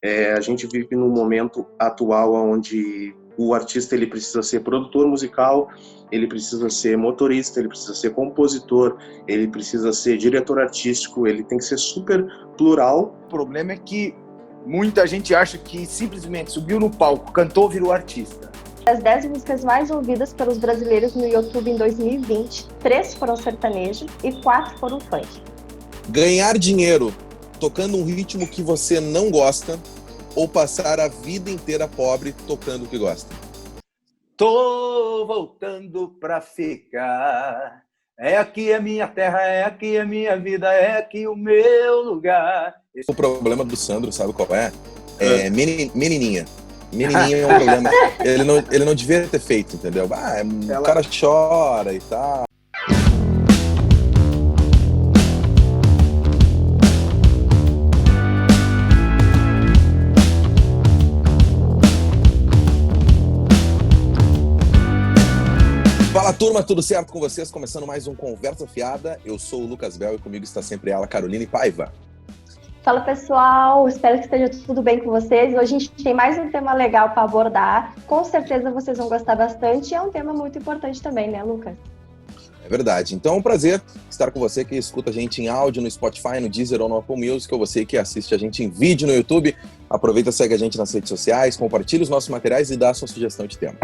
A gente vive num momento atual onde o artista ele precisa ser produtor musical, ele precisa ser motorista, ele precisa ser compositor, ele precisa ser diretor artístico, ele tem que ser super plural. O problema é que muita gente acha que simplesmente subiu no palco, cantou, virou artista. Das 10 músicas mais ouvidas pelos brasileiros no YouTube em 2020, 3 foram sertanejo e 4 foram funk. Ganhar dinheiro tocando um ritmo que você não gosta ou passar a vida inteira pobre tocando o que gosta? Tô voltando pra ficar. É aqui a minha terra, é aqui a minha vida, é aqui o meu lugar. O problema do Sandro, sabe qual é? Menininha. Menininha é um problema. Ele não devia ter feito, entendeu? O cara chora e tal. Fala, turma, tudo certo com vocês? Começando mais um Conversa Fiada. Eu sou o Lucas Bel e comigo está sempre ela, Caroline Paiva. Fala, pessoal, espero que esteja tudo bem com vocês. Hoje a gente tem mais um tema legal para abordar. Com certeza vocês vão gostar bastante e é um tema muito importante também, né, Lucas? É verdade. Então é um prazer estar com você que escuta a gente em áudio no Spotify, no Deezer ou no Apple Music, ou você que assiste a gente em vídeo no YouTube. Aproveita, segue a gente nas redes sociais, compartilha os nossos materiais e dá a sua sugestão de tema.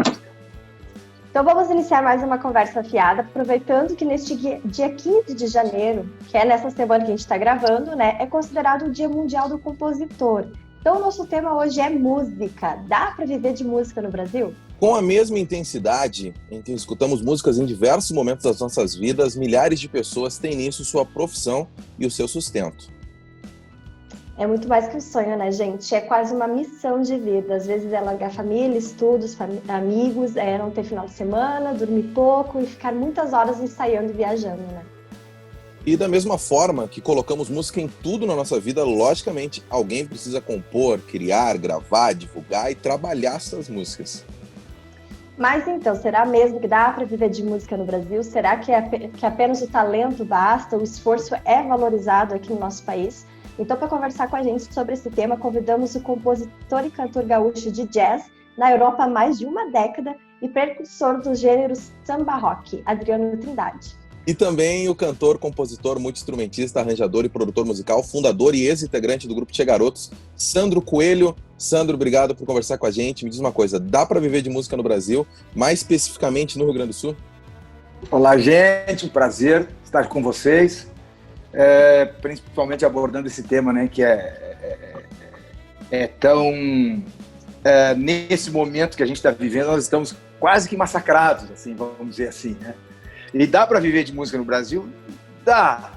Então vamos iniciar mais uma conversa fiada, aproveitando que neste dia 15 de janeiro, que é nessa semana que a gente está gravando, né, é considerado o Dia Mundial do Compositor. Então o nosso tema hoje é música. Dá para viver de música no Brasil? Com a mesma intensidade em que escutamos músicas em diversos momentos das nossas vidas, milhares de pessoas têm nisso sua profissão e o seu sustento. É muito mais que um sonho, né, gente? É quase uma missão de vida. Às vezes é largar família, estudos, amigos, não ter final de semana, dormir pouco e ficar muitas horas ensaiando e viajando, né? E da mesma forma que colocamos música em tudo na nossa vida, logicamente, alguém precisa compor, criar, gravar, divulgar e trabalhar essas músicas. Mas então, será mesmo que dá para viver de música no Brasil? Será que apenas o talento basta, o esforço é valorizado aqui no nosso país? Então, para conversar com a gente sobre esse tema, convidamos o compositor e cantor gaúcho de jazz na Europa há mais de uma década e precursor dos gêneros samba rock, Adriano Trindade. E também o cantor, compositor, multi-instrumentista, arranjador e produtor musical, fundador e ex-integrante do grupo Tchê Garotos, Sandro Coelho. Sandro, obrigado por conversar com a gente. Me diz uma coisa, dá para viver de música no Brasil, mais especificamente no Rio Grande do Sul? Olá, gente, um prazer estar com vocês. Principalmente abordando esse tema, né, que é tão... nesse momento que a gente está vivendo, nós estamos quase que massacrados, assim, vamos dizer assim, né? E dá para viver de música no Brasil? Dá,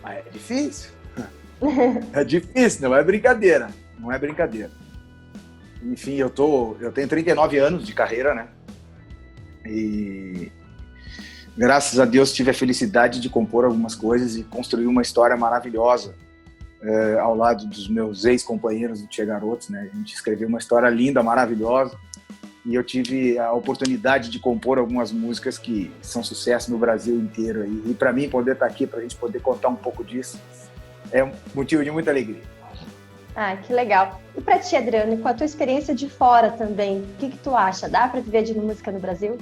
mas é difícil. É difícil, não é brincadeira. Não é brincadeira. Enfim, eu tenho 39 anos de carreira, né? E... graças a Deus tive a felicidade de compor algumas coisas e construir uma história maravilhosa ao lado dos meus ex-companheiros do Tchê Garotos, né? A gente escreveu uma história linda, maravilhosa, e eu tive a oportunidade de compor algumas músicas que são sucesso no Brasil inteiro. E para mim poder estar aqui, para a gente poder contar um pouco disso, é um motivo de muita alegria. Ah, que legal. E para ti, Adriano, com a tua experiência de fora também, o que tu acha? Dá para viver de música no Brasil?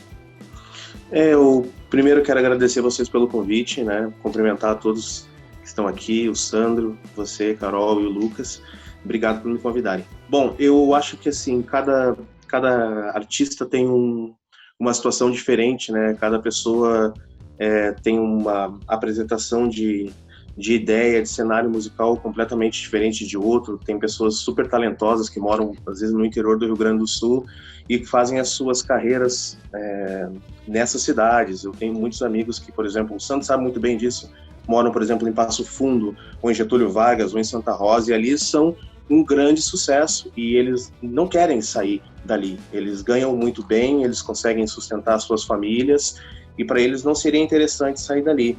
Eu primeiro quero agradecer vocês pelo convite, né? Cumprimentar a todos que estão aqui, o Sandro, você, Carol e o Lucas. Obrigado por me convidarem. Bom, eu acho que assim, cada artista tem uma situação diferente, né? Cada pessoa tem uma apresentação de ideia, de cenário musical completamente diferente de outro. Tem pessoas super talentosas que moram, às vezes, no interior do Rio Grande do Sul e que fazem as suas carreiras nessas cidades. Eu tenho muitos amigos que, por exemplo, o Santos sabe muito bem disso, moram, por exemplo, em Passo Fundo, ou em Getúlio Vargas, ou em Santa Rosa, e ali são um grande sucesso, e eles não querem sair dali. Eles ganham muito bem, eles conseguem sustentar suas famílias, e para eles não seria interessante sair dali.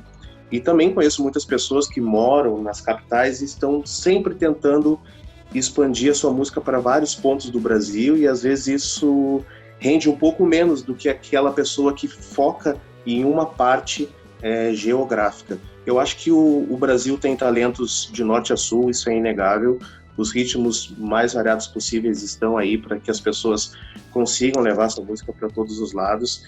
E também conheço muitas pessoas que moram nas capitais e estão sempre tentando expandir a sua música para vários pontos do Brasil, e às vezes isso rende um pouco menos do que aquela pessoa que foca em uma parte geográfica. Eu acho que o Brasil tem talentos de norte a sul, isso é inegável. os ritmos mais variados possíveis estão aí para que as pessoas consigam levar essa música para todos os lados.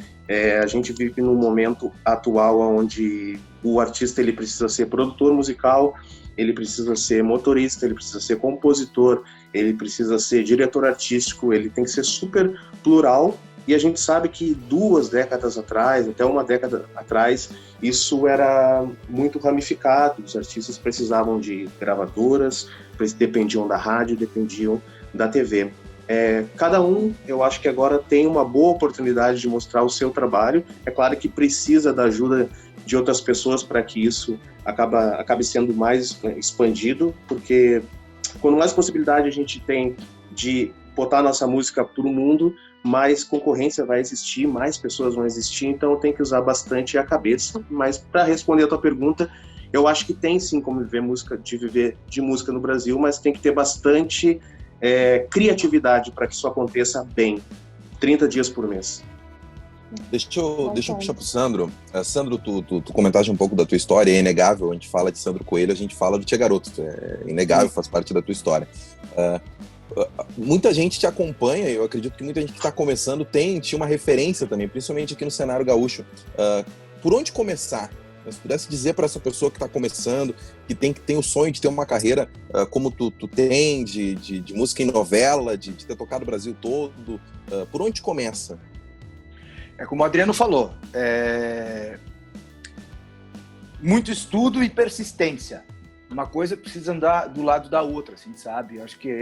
A gente vive num momento atual onde o artista ele precisa ser produtor musical, ele precisa ser motorista, ele precisa ser compositor, ele precisa ser diretor artístico, ele tem que ser super plural. E a gente sabe que 2 décadas atrás, até 1 década atrás, isso era muito ramificado. Os artistas precisavam de gravadoras, dependiam da rádio, dependiam da TV. Cada um, eu acho que agora tem uma boa oportunidade de mostrar o seu trabalho. É claro que precisa da ajuda de outras pessoas para que isso acabe sendo mais expandido, porque quanto mais possibilidade a gente tem de botar a nossa música para o mundo, mais concorrência vai existir, mais pessoas vão existir, então tem que usar bastante a cabeça. Mas para responder a tua pergunta, eu acho que tem sim como viver de música no Brasil, mas tem que ter bastante criatividade para que isso aconteça bem, 30 dias por mês. Deixa eu puxar pro Sandro. Sandro, tu comentaste um pouco da tua história, é inegável, a gente fala de Sandro Coelho, a gente fala do Tchegarotos, é inegável, faz parte da tua história. Muita gente te acompanha, eu acredito que muita gente que está começando tinha uma referência também, principalmente aqui no cenário gaúcho. Por onde começar? Se pudesse dizer para essa pessoa que está começando, que tem o sonho de ter uma carreira como tu tem, de música em novela, de ter tocado o Brasil todo, por onde começa? Como o Adriano falou, muito estudo e persistência. Uma coisa precisa andar do lado da outra, assim, sabe? Eu acho que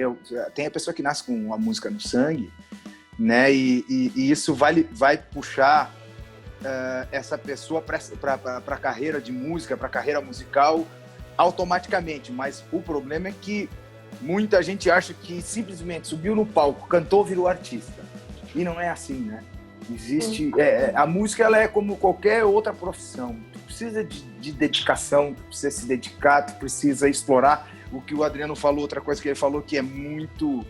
tem a pessoa que nasce com a música no sangue, né? E isso vai puxar essa pessoa para a carreira de música, para a carreira musical automaticamente. Mas o problema é que muita gente acha que simplesmente subiu no palco, cantou, virou artista. E não é assim, né? Existe... a música ela é como qualquer outra profissão. Tu precisa de dedicação, tu precisa se dedicar, tu precisa explorar. O que o Adriano falou, outra coisa que ele falou que é muito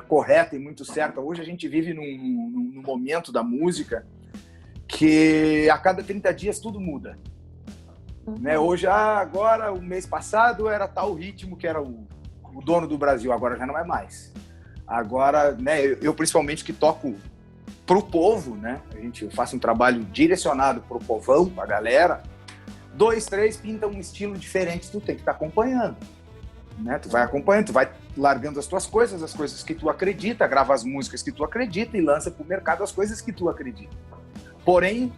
correta e muito certa. Hoje a gente vive num momento da música que a cada 30 dias tudo muda. Né? Hoje, agora, o mês passado era tal ritmo que era o dono do Brasil, agora já não é mais. Agora, né, eu principalmente que toco pro povo, né? Eu faço um trabalho direcionado pro povão, pra galera. 2, 3 pintam um estilo diferente, tu tem que estar acompanhando. Né? Tu vai acompanhando, tu vai largando as tuas coisas, as coisas que tu acredita, grava as músicas que tu acredita e lança pro mercado as coisas que tu acredita. Porém,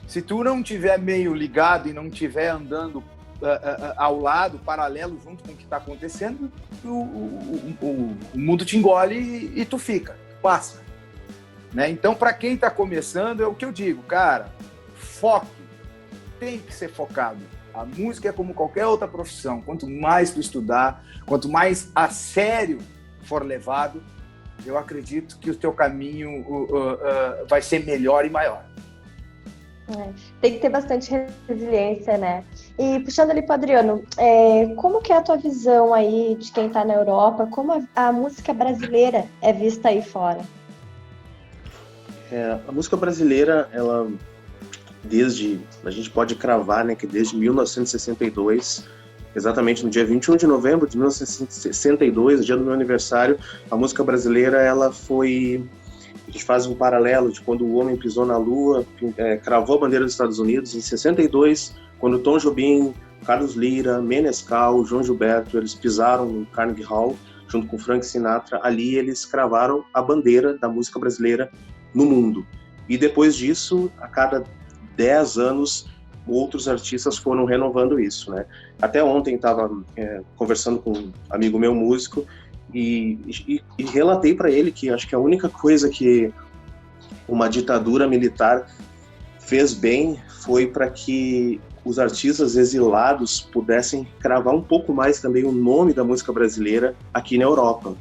se tu não tiver meio ligado e não tiver andando ao lado, paralelo, junto com o que está acontecendo, o mundo te engole e tu fica, tu passa. Né? Então, para quem está começando, é o que eu digo, cara, foque, tem que ser focado. A música é como qualquer outra profissão, quanto mais tu estudar, quanto mais a sério for levado, eu acredito que o teu caminho vai ser melhor e maior. Tem que ter bastante resiliência, né? E puxando ali para o Adriano, como que é a tua visão aí de quem está na Europa, como a música brasileira é vista aí fora? A música brasileira, ela, a gente pode cravar, né, que desde 1962, exatamente no dia 21 de novembro de 1962, o dia do meu aniversário, a música brasileira, ela foi... A gente faz um paralelo de quando o homem pisou na Lua, cravou a bandeira dos Estados Unidos. Em 62, quando Tom Jobim, Carlos Lyra, Menescal, João Gilberto, eles pisaram no Carnegie Hall, junto com Frank Sinatra, ali eles cravaram a bandeira da música brasileira no mundo. E depois disso, a cada 10 anos, outros artistas foram renovando isso, né? Até ontem estava conversando com um amigo meu músico, e relatei para ele que acho que a única coisa que uma ditadura militar fez bem foi para que os artistas exilados pudessem cravar um pouco mais também o nome da música brasileira aqui na Europa.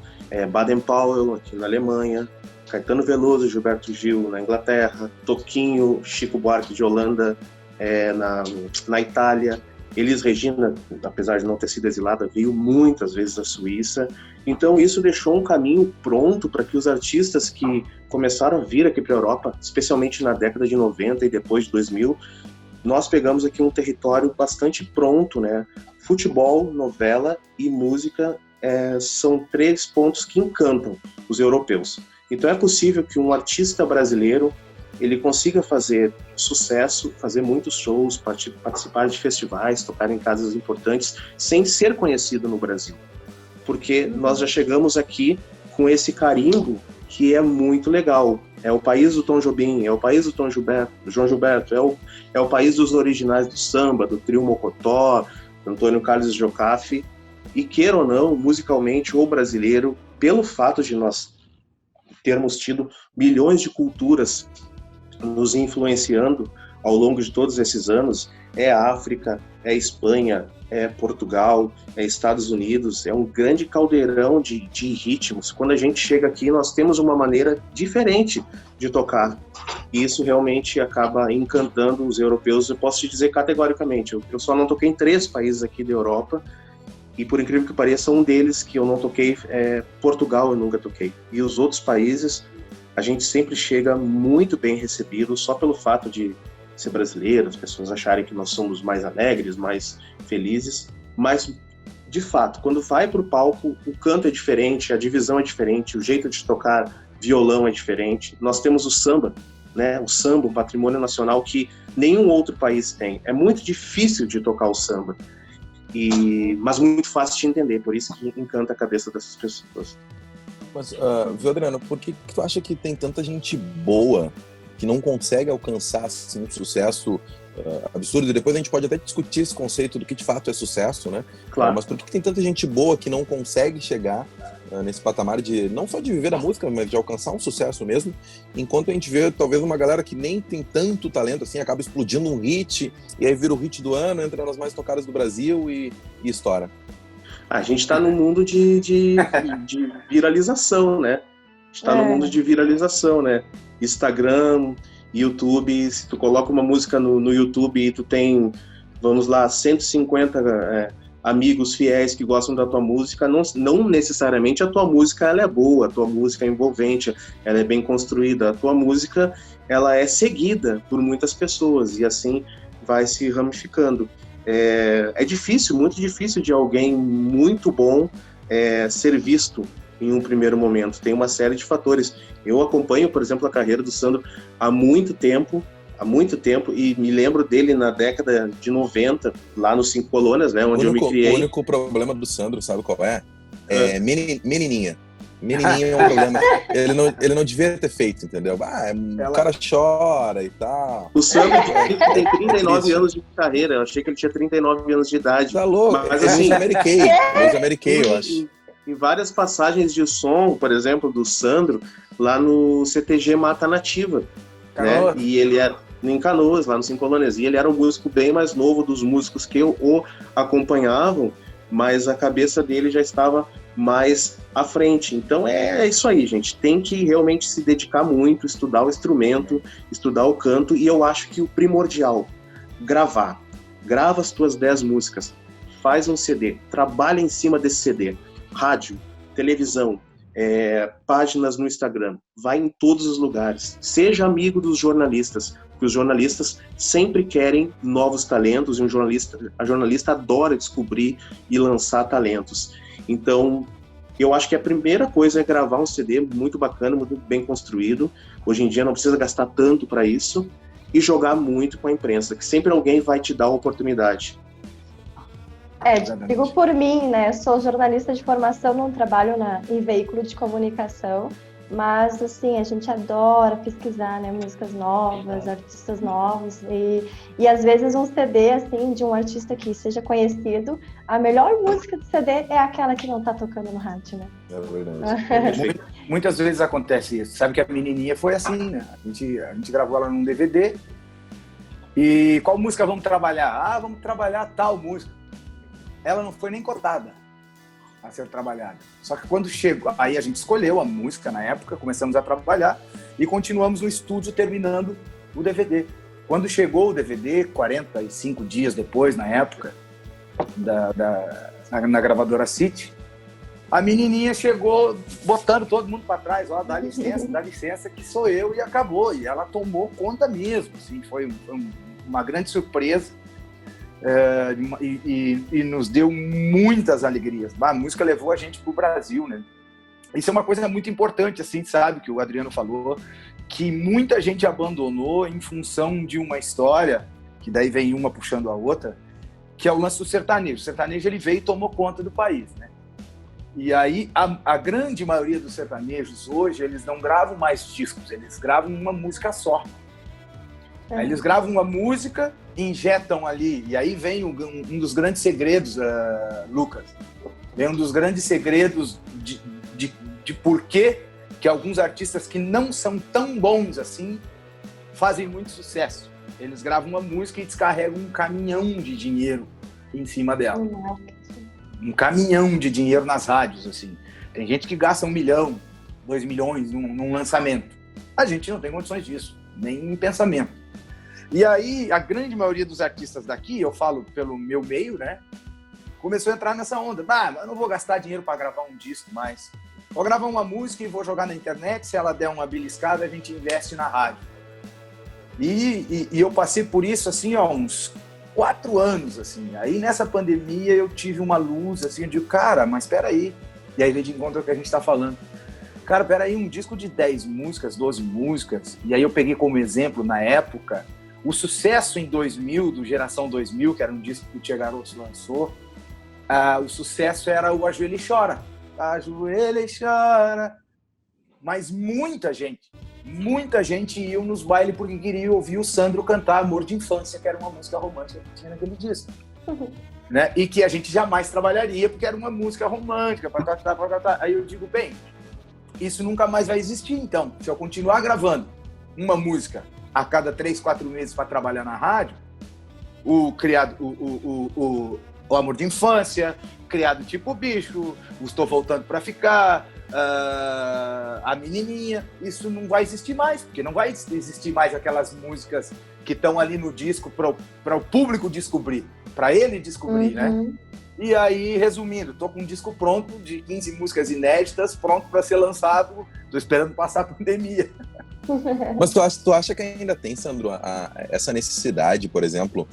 Baden-Powell, aqui na Alemanha, Caetano Veloso, Gilberto Gil na Inglaterra, Toquinho, Chico Buarque de Holanda na Itália. Elis Regina, apesar de não ter sido exilada, veio muitas vezes da Suíça. Então isso deixou um caminho pronto para que os artistas que começaram a vir aqui para a Europa, especialmente na década de 90 e depois de 2000, nós pegamos aqui um território bastante pronto, né? Futebol, novela e música são 3 pontos que encantam os europeus. Então é possível que um artista brasileiro ele consiga fazer sucesso, fazer muitos shows, participar de festivais, tocar em casas importantes, sem ser conhecido no Brasil. Porque nós já chegamos aqui com esse carimbo que é muito legal. É o país do Tom Jobim, é o país do João Gilberto, é o país dos originais do samba, do Trio Mocotó, do Antônio Carlos Jocafe. E queira ou não, musicalmente, o brasileiro, pelo fato de nós termos tido milhões de culturas nos influenciando ao longo de todos esses anos, é África, é Espanha, é Portugal, é Estados Unidos, é um grande caldeirão de ritmos. Quando a gente chega aqui, nós temos uma maneira diferente de tocar. E isso realmente acaba encantando os europeus. Eu posso te dizer categoricamente, eu só não toquei em 3 países aqui da Europa, e por incrível que pareça, um deles que eu não toquei é Portugal, eu nunca toquei. E os outros países, a gente sempre chega muito bem recebido, só pelo fato de ser brasileiro, as pessoas acharem que nós somos mais alegres, mais felizes, mas, de fato, quando vai para o palco, o canto é diferente, a divisão é diferente, o jeito de tocar violão é diferente. Nós temos o samba, né? O samba, um patrimônio nacional que nenhum outro país tem. É muito difícil de tocar o samba, mas muito fácil de entender, por isso que encanta a cabeça dessas pessoas. Mas, viu, Adriano, por que tu acha que tem tanta gente boa que não consegue alcançar assim, um sucesso absurdo? E depois a gente pode até discutir esse conceito do que de fato é sucesso, né? Claro. Mas por que tem tanta gente boa que não consegue chegar nesse patamar de, não só de viver a música, mas de alcançar um sucesso mesmo, enquanto a gente vê talvez uma galera que nem tem tanto talento assim, acaba explodindo um hit, e aí vira o hit do ano, entra nas mais tocadas do Brasil e estoura? A gente está no mundo de viralização, né? A gente está no mundo de viralização, né? Instagram, YouTube, se tu coloca uma música no YouTube e tu tem, vamos lá, 150 amigos fiéis que gostam da tua música, não necessariamente a tua música ela é boa, a tua música é envolvente, ela é bem construída, a tua música ela é seguida por muitas pessoas e assim vai se ramificando. É difícil, muito difícil de alguém muito bom ser visto em um primeiro momento. Tem uma série de fatores. Eu acompanho, por exemplo, a carreira do Sandro há muito tempo, e me lembro dele na década de 90, lá no Cinco Colônias, né, onde eu me criei. O único problema do Sandro, sabe qual é? Menininha. Menininha é um problema. Ele não devia ter feito, entendeu? O cara chora e tal. O Sandro tem 39 anos de carreira. Eu achei que ele tinha 39 anos de idade. Tá louco. Mas assim, Ameriquei, eu acho. Em várias passagens de som, por exemplo, do Sandro, lá no CTG Mata Nativa, né? E ele era em Canoas, lá no Cinco Colônias. E ele era um músico bem mais novo dos músicos que o acompanhavam, mas a cabeça dele já estava mais à frente. Então é isso aí, gente. Tem que realmente se dedicar muito, estudar o instrumento, estudar o canto, e eu acho que o primordial, gravar. Grava as tuas 10 músicas, faz um CD, trabalha em cima desse CD. Rádio, televisão, páginas no Instagram, vai em todos os lugares. Seja amigo dos jornalistas, porque os jornalistas sempre querem novos talentos e a jornalista adora descobrir e lançar talentos. Então, eu acho que a primeira coisa é gravar um CD muito bacana, muito bem construído. Hoje em dia não precisa gastar tanto para isso, e jogar muito com a imprensa, que sempre alguém vai te dar a oportunidade. Digo por mim, né? Sou jornalista de formação, não trabalho em veículo de comunicação, mas, assim, a gente adora pesquisar, né? Músicas novas, artistas novos, e às vezes um CD, assim, de um artista que seja conhecido, a melhor música do CD é aquela que não tá tocando no rádio, né? É verdade. Muitas vezes acontece isso. Sabe que a menininha foi assim, né? A gente gravou ela num DVD, e qual música vamos trabalhar? Vamos trabalhar tal música. Ela não foi nem cotada a ser trabalhada. Só que quando chegou, aí a gente escolheu a música na época, começamos a trabalhar e continuamos no estúdio terminando o DVD. Quando chegou o DVD, 45 dias depois, na época, na gravadora City, a menininha chegou botando todo mundo para trás, dá licença que sou eu, e acabou. E ela tomou conta mesmo, assim, foi uma grande surpresa. e nos deu muitas alegrias. A música levou a gente para o Brasil, né? Isso é uma coisa muito importante, assim, sabe, que o Adriano falou, que muita gente abandonou em função de uma história, que daí vem uma puxando a outra, que é o lance do sertanejo. O sertanejo, ele veio e tomou conta do país, né? E aí, a grande maioria dos sertanejos hoje, eles não gravam mais discos, eles gravam uma música só. Aí eles gravam uma música, injetam ali, e aí vem um dos grandes segredos, Lucas, vem um dos grandes segredos de por que alguns artistas que não são tão bons assim fazem muito sucesso. Eles gravam uma música e descarregam um caminhão de dinheiro em cima dela. Um caminhão de dinheiro nas rádios, assim. Tem gente que gasta 1 milhão, 2 milhões num lançamento. A gente não tem condições disso, nem em pensamento. E aí, a grande maioria dos artistas daqui, eu falo pelo meu meio, né? Começou a entrar nessa onda. Eu não vou gastar dinheiro para gravar um disco mais. Vou gravar uma música e vou jogar na internet. Se ela der uma beliscada, a gente investe na rádio. E eu passei por isso, assim, ó, uns 4 anos, assim. Aí, nessa pandemia, eu tive uma luz, assim, eu digo, cara, mas peraí. E aí, vem de encontro ao que a gente está falando. Cara, peraí, um disco de 10 músicas, 12 músicas. E aí, eu peguei como exemplo, na época, o sucesso em 2000, do Geração 2000, que era um disco que o Tia Garotos lançou. O sucesso era o Ajoelha e Chora. Ajoelha e chora. Mas muita gente ia nos bailes porque queria ouvir o Sandro cantar Amor de Infância, que era uma música romântica que tinha naquele disco. Né? E que a gente jamais trabalharia porque era uma música romântica. Aí eu digo, bem, isso nunca mais vai existir, então. Se eu continuar gravando uma música a cada 3, 4 meses para trabalhar na rádio, o Amor de Infância, Criado Tipo Bicho, Estou Voltando Pra Ficar, A Menininha, isso não vai existir mais, porque não vai existir mais aquelas músicas que estão ali no disco para o público descobrir, para ele descobrir, né? E aí, resumindo, tô com um disco pronto de 15 músicas inéditas, pronto para ser lançado, tô esperando passar a pandemia. Mas tu acha que ainda tem, Sandro, essa necessidade, por exemplo,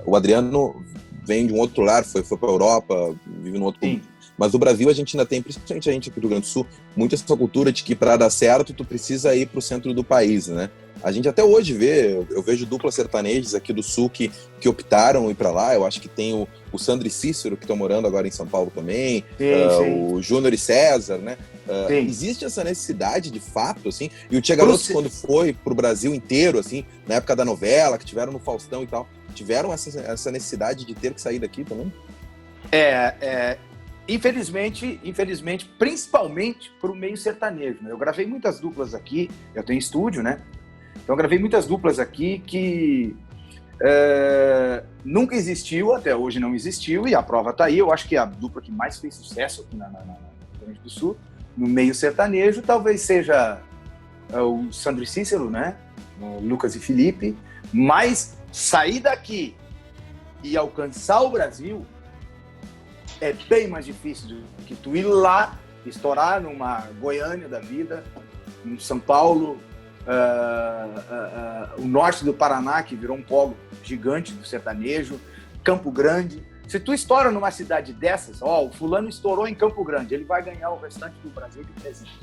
o Adriano vem de um outro lar, foi para a Europa, vive num outro... Sim. Mas no Brasil a gente ainda tem, principalmente a gente aqui do Rio Grande do Sul, muito essa cultura de que para dar certo tu precisa ir para o centro do país, né? A gente até hoje vê, eu vejo duplas sertanejas aqui do Sul que optaram ir para lá. Eu acho que tem o Sandro e Cícero, que estão morando agora em São Paulo também, sim. O Júnior e César, né? Existe essa necessidade de fato, assim, e o Tia Garotos, quando foi pro Brasil inteiro, assim, na época da novela, que tiveram no Faustão e tal, tiveram essa necessidade de ter que sair daqui também? Infelizmente, principalmente pro meio sertanejo, né? Eu gravei muitas duplas aqui, eu tenho estúdio, né? Então eu gravei muitas duplas aqui que nunca existiu, até hoje não existiu, e a prova tá aí. Eu acho que a dupla que mais fez sucesso aqui no Rio Grande do Sul, no meio sertanejo, talvez seja o Sandro e Cícero, né? O Lucas e Felipe. Mas sair daqui e alcançar o Brasil é bem mais difícil do que tu ir lá, estourar numa Goiânia da vida, em São Paulo, o norte do Paraná, que virou um polo gigante do sertanejo, Campo Grande. Se tu estoura numa cidade dessas, o fulano estourou em Campo Grande, ele vai ganhar o restante do Brasil de presente.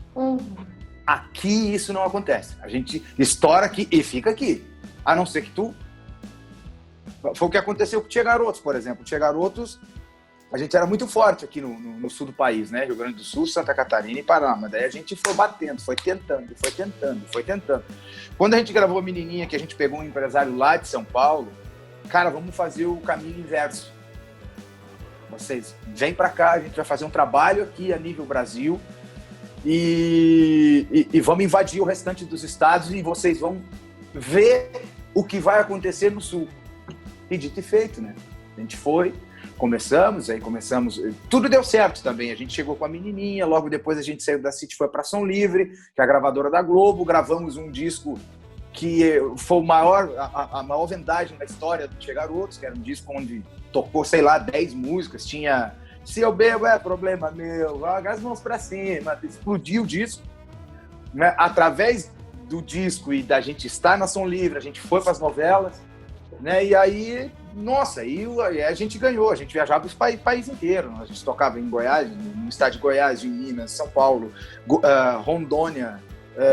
Aqui isso não acontece. A gente estoura aqui e fica aqui. A não ser que tu... Foi o que aconteceu com o Tia Garotos, por exemplo. O Tia Garotos, a gente era muito forte aqui no sul do país, né? Rio Grande do Sul, Santa Catarina e Paraná. Mas daí a gente foi batendo, foi tentando. Quando a gente gravou a Menininha, que a gente pegou um empresário lá de São Paulo, cara, vamos fazer o caminho inverso. Vocês vêm pra cá, a gente vai fazer um trabalho aqui a nível Brasil e vamos invadir o restante dos estados e vocês vão ver o que vai acontecer no sul. E dito e feito, né? A gente foi, começamos, tudo deu certo também. A gente chegou com a Menininha, logo depois a gente saiu da City, foi para Som Livre, que é a gravadora da Globo, gravamos um disco que foi a maior vendagem da história do Tia Garotos, que era um disco onde tocou, 10 músicas, tinha Se Eu Bebo É Problema Meu, joga as mãos pra cima, explodiu o disco, né? Através do disco e da gente estar na Som Livre, a gente foi para as novelas, né? E aí nossa, aí a gente ganhou, a gente viajava o país inteiro, a gente tocava em Goiás, no estado de Goiás, em Minas, São Paulo, Rondônia,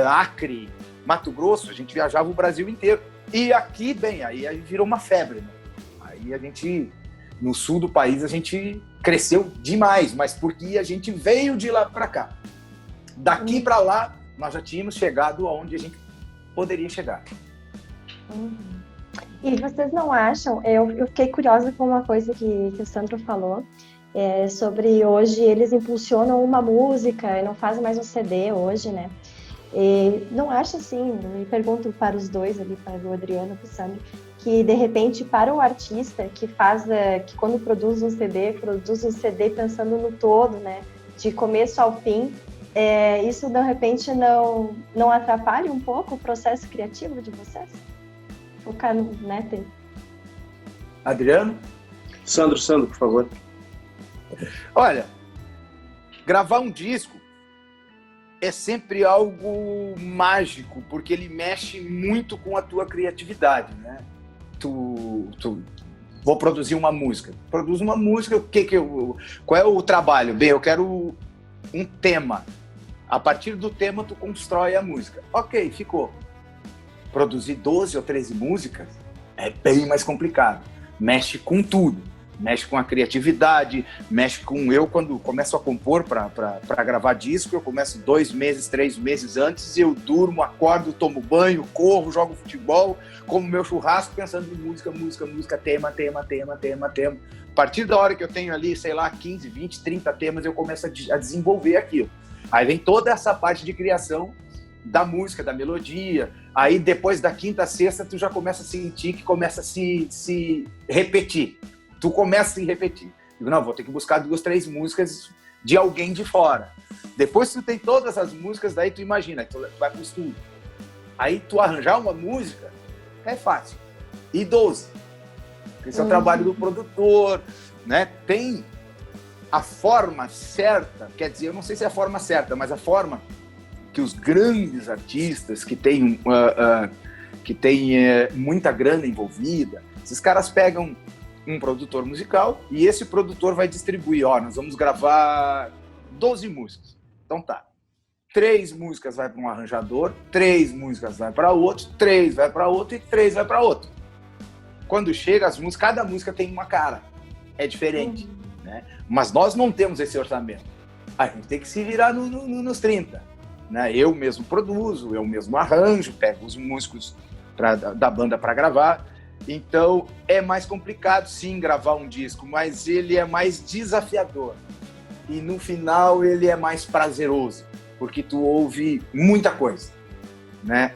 Acre, Mato Grosso, a gente viajava o Brasil inteiro. E aqui, aí virou uma febre, né? Aí a gente, no sul do país, a gente cresceu demais, mas porque a gente veio de lá para cá. Daqui para lá, nós já tínhamos chegado aonde a gente poderia chegar. E vocês não acham, eu fiquei curiosa com uma coisa que o Sandro falou, sobre hoje eles impulsionam uma música e não fazem mais um CD hoje, né? E não acha assim, me pergunto para os dois ali, para o Adriano e para o Sandro, que de repente para o artista que quando produz um CD pensando no todo, né? De começo ao fim, isso de repente não atrapalha um pouco o processo criativo de vocês? Focar no, né, Adriano? Sandro, por favor. Olha, gravar um disco é sempre algo mágico, porque ele mexe muito com a tua criatividade, né? Vou produzir uma música. Produz uma música, qual é o trabalho? Bem, eu quero um tema. A partir do tema, tu constrói a música. Ok, ficou. Produzir 12 ou 13 músicas é bem mais complicado. Mexe com tudo. Mexe com a criatividade, mexe com... Eu, quando começo a compor para gravar disco, eu começo 2 meses, 3 meses antes, eu durmo, acordo, tomo banho, corro, jogo futebol, como meu churrasco, pensando em música, tema. A partir da hora que eu tenho ali, sei lá, 15, 20, 30 temas, eu começo a desenvolver aquilo. Aí vem toda essa parte de criação da música, da melodia. Aí depois da quinta, sexta, tu já começa a sentir que começa a se repetir. Tu começa a se repetir. Digo, não, vou ter que buscar 2, 3 músicas de alguém de fora. Depois que tu tem todas as músicas, daí tu imagina, tu vai pro estúdio. Aí tu arranjar uma música é fácil. E 12. Esse é o trabalho do produtor, né? Tem a forma certa, quer dizer, eu não sei se é a forma certa, mas a forma que os grandes artistas que têm muita grana envolvida, esses caras pegam um produtor musical e esse produtor vai distribuir, nós vamos gravar 12 músicas. Então tá, 3 músicas vai para um arranjador, 3 músicas vai para outro, 3 vai para outro e 3 vai para outro. Quando chega as músicas, cada música tem uma cara, é diferente, né? Mas nós não temos esse orçamento. A gente tem que se virar nos 30. Né? Eu mesmo produzo, eu mesmo arranjo, pego os músicos da banda para gravar. Então é mais complicado sim gravar um disco, mas ele é mais desafiador e no final ele é mais prazeroso, porque tu ouve muita coisa, né?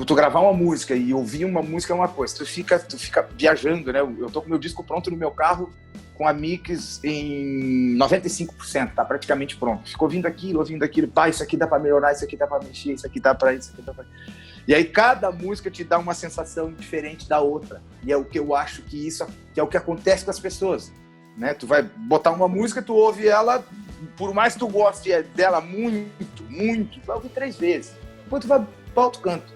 Tu gravar uma música e ouvir uma música é uma coisa, tu fica viajando, né? Eu tô com meu disco pronto no meu carro com a mix em 95%, tá praticamente pronto. Fico ouvindo aquilo, pá, isso aqui dá para melhorar, isso aqui dá para mexer, isso aqui dá para isso, isso aqui dá para... E aí cada música te dá uma sensação diferente da outra. E é o que eu acho que isso que é o que acontece com as pessoas, né? Tu vai botar uma música, tu ouve ela, por mais que tu goste dela muito, tu vai ouvir 3 vezes. Depois tu vai para outro canto.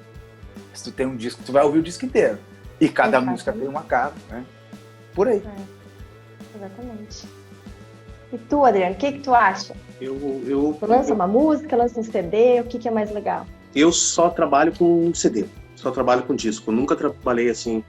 Se tu tem um disco, tu vai ouvir o disco inteiro. E cada música tem uma cara, né? Por aí. Exatamente. E tu, Adriano, o que tu acha? Tu lança uma música, lança um CD, o que é mais legal? Eu só trabalho com CD, só trabalho com disco. Eu nunca trabalhei assim,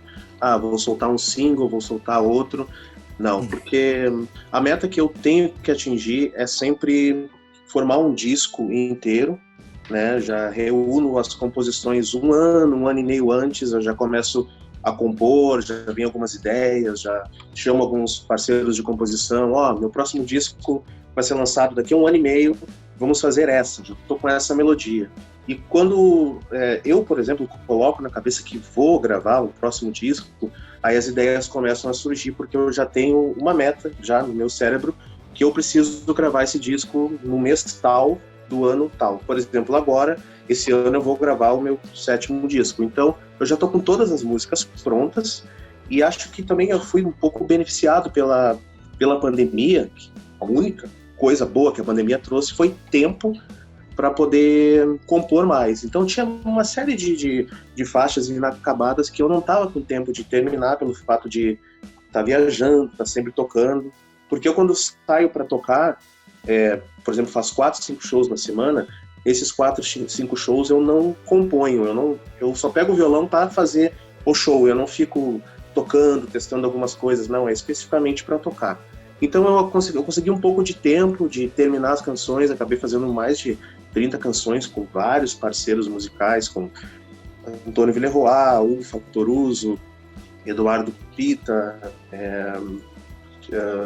vou soltar um single, vou soltar outro. Não, porque a meta que eu tenho que atingir é sempre formar um disco inteiro, né? Já reúno as composições 1 ano e meio antes, eu já começo a compor, já vem algumas ideias, já chamo alguns parceiros de composição, meu próximo disco vai ser lançado daqui a 1 ano e meio, vamos fazer essa, já estou com essa melodia. E quando eu, por exemplo, coloco na cabeça que vou gravar o próximo disco, aí as ideias começam a surgir, porque eu já tenho uma meta, já no meu cérebro, que eu preciso gravar esse disco no mês tal, do ano tal. Por exemplo, agora, esse ano eu vou gravar o meu 7º disco. Então, eu já estou com todas as músicas prontas e acho que também eu fui um pouco beneficiado pela pandemia. A única coisa boa que a pandemia trouxe foi tempo para poder compor mais. Então tinha uma série de faixas inacabadas que eu não estava com tempo de terminar pelo fato de estar viajando, estar sempre tocando. Porque eu, quando saio para tocar, por exemplo, faço 4, 5 shows na semana, esses 4, 5 shows eu não componho, eu só pego o violão para fazer o show, eu não fico tocando, testando algumas coisas, não, é especificamente para tocar. Então eu consegui um pouco de tempo de terminar as canções, acabei fazendo mais de 30 canções com vários parceiros musicais, com Antônio Villeroy, Hugo Fattoruso, Eduardo Pita,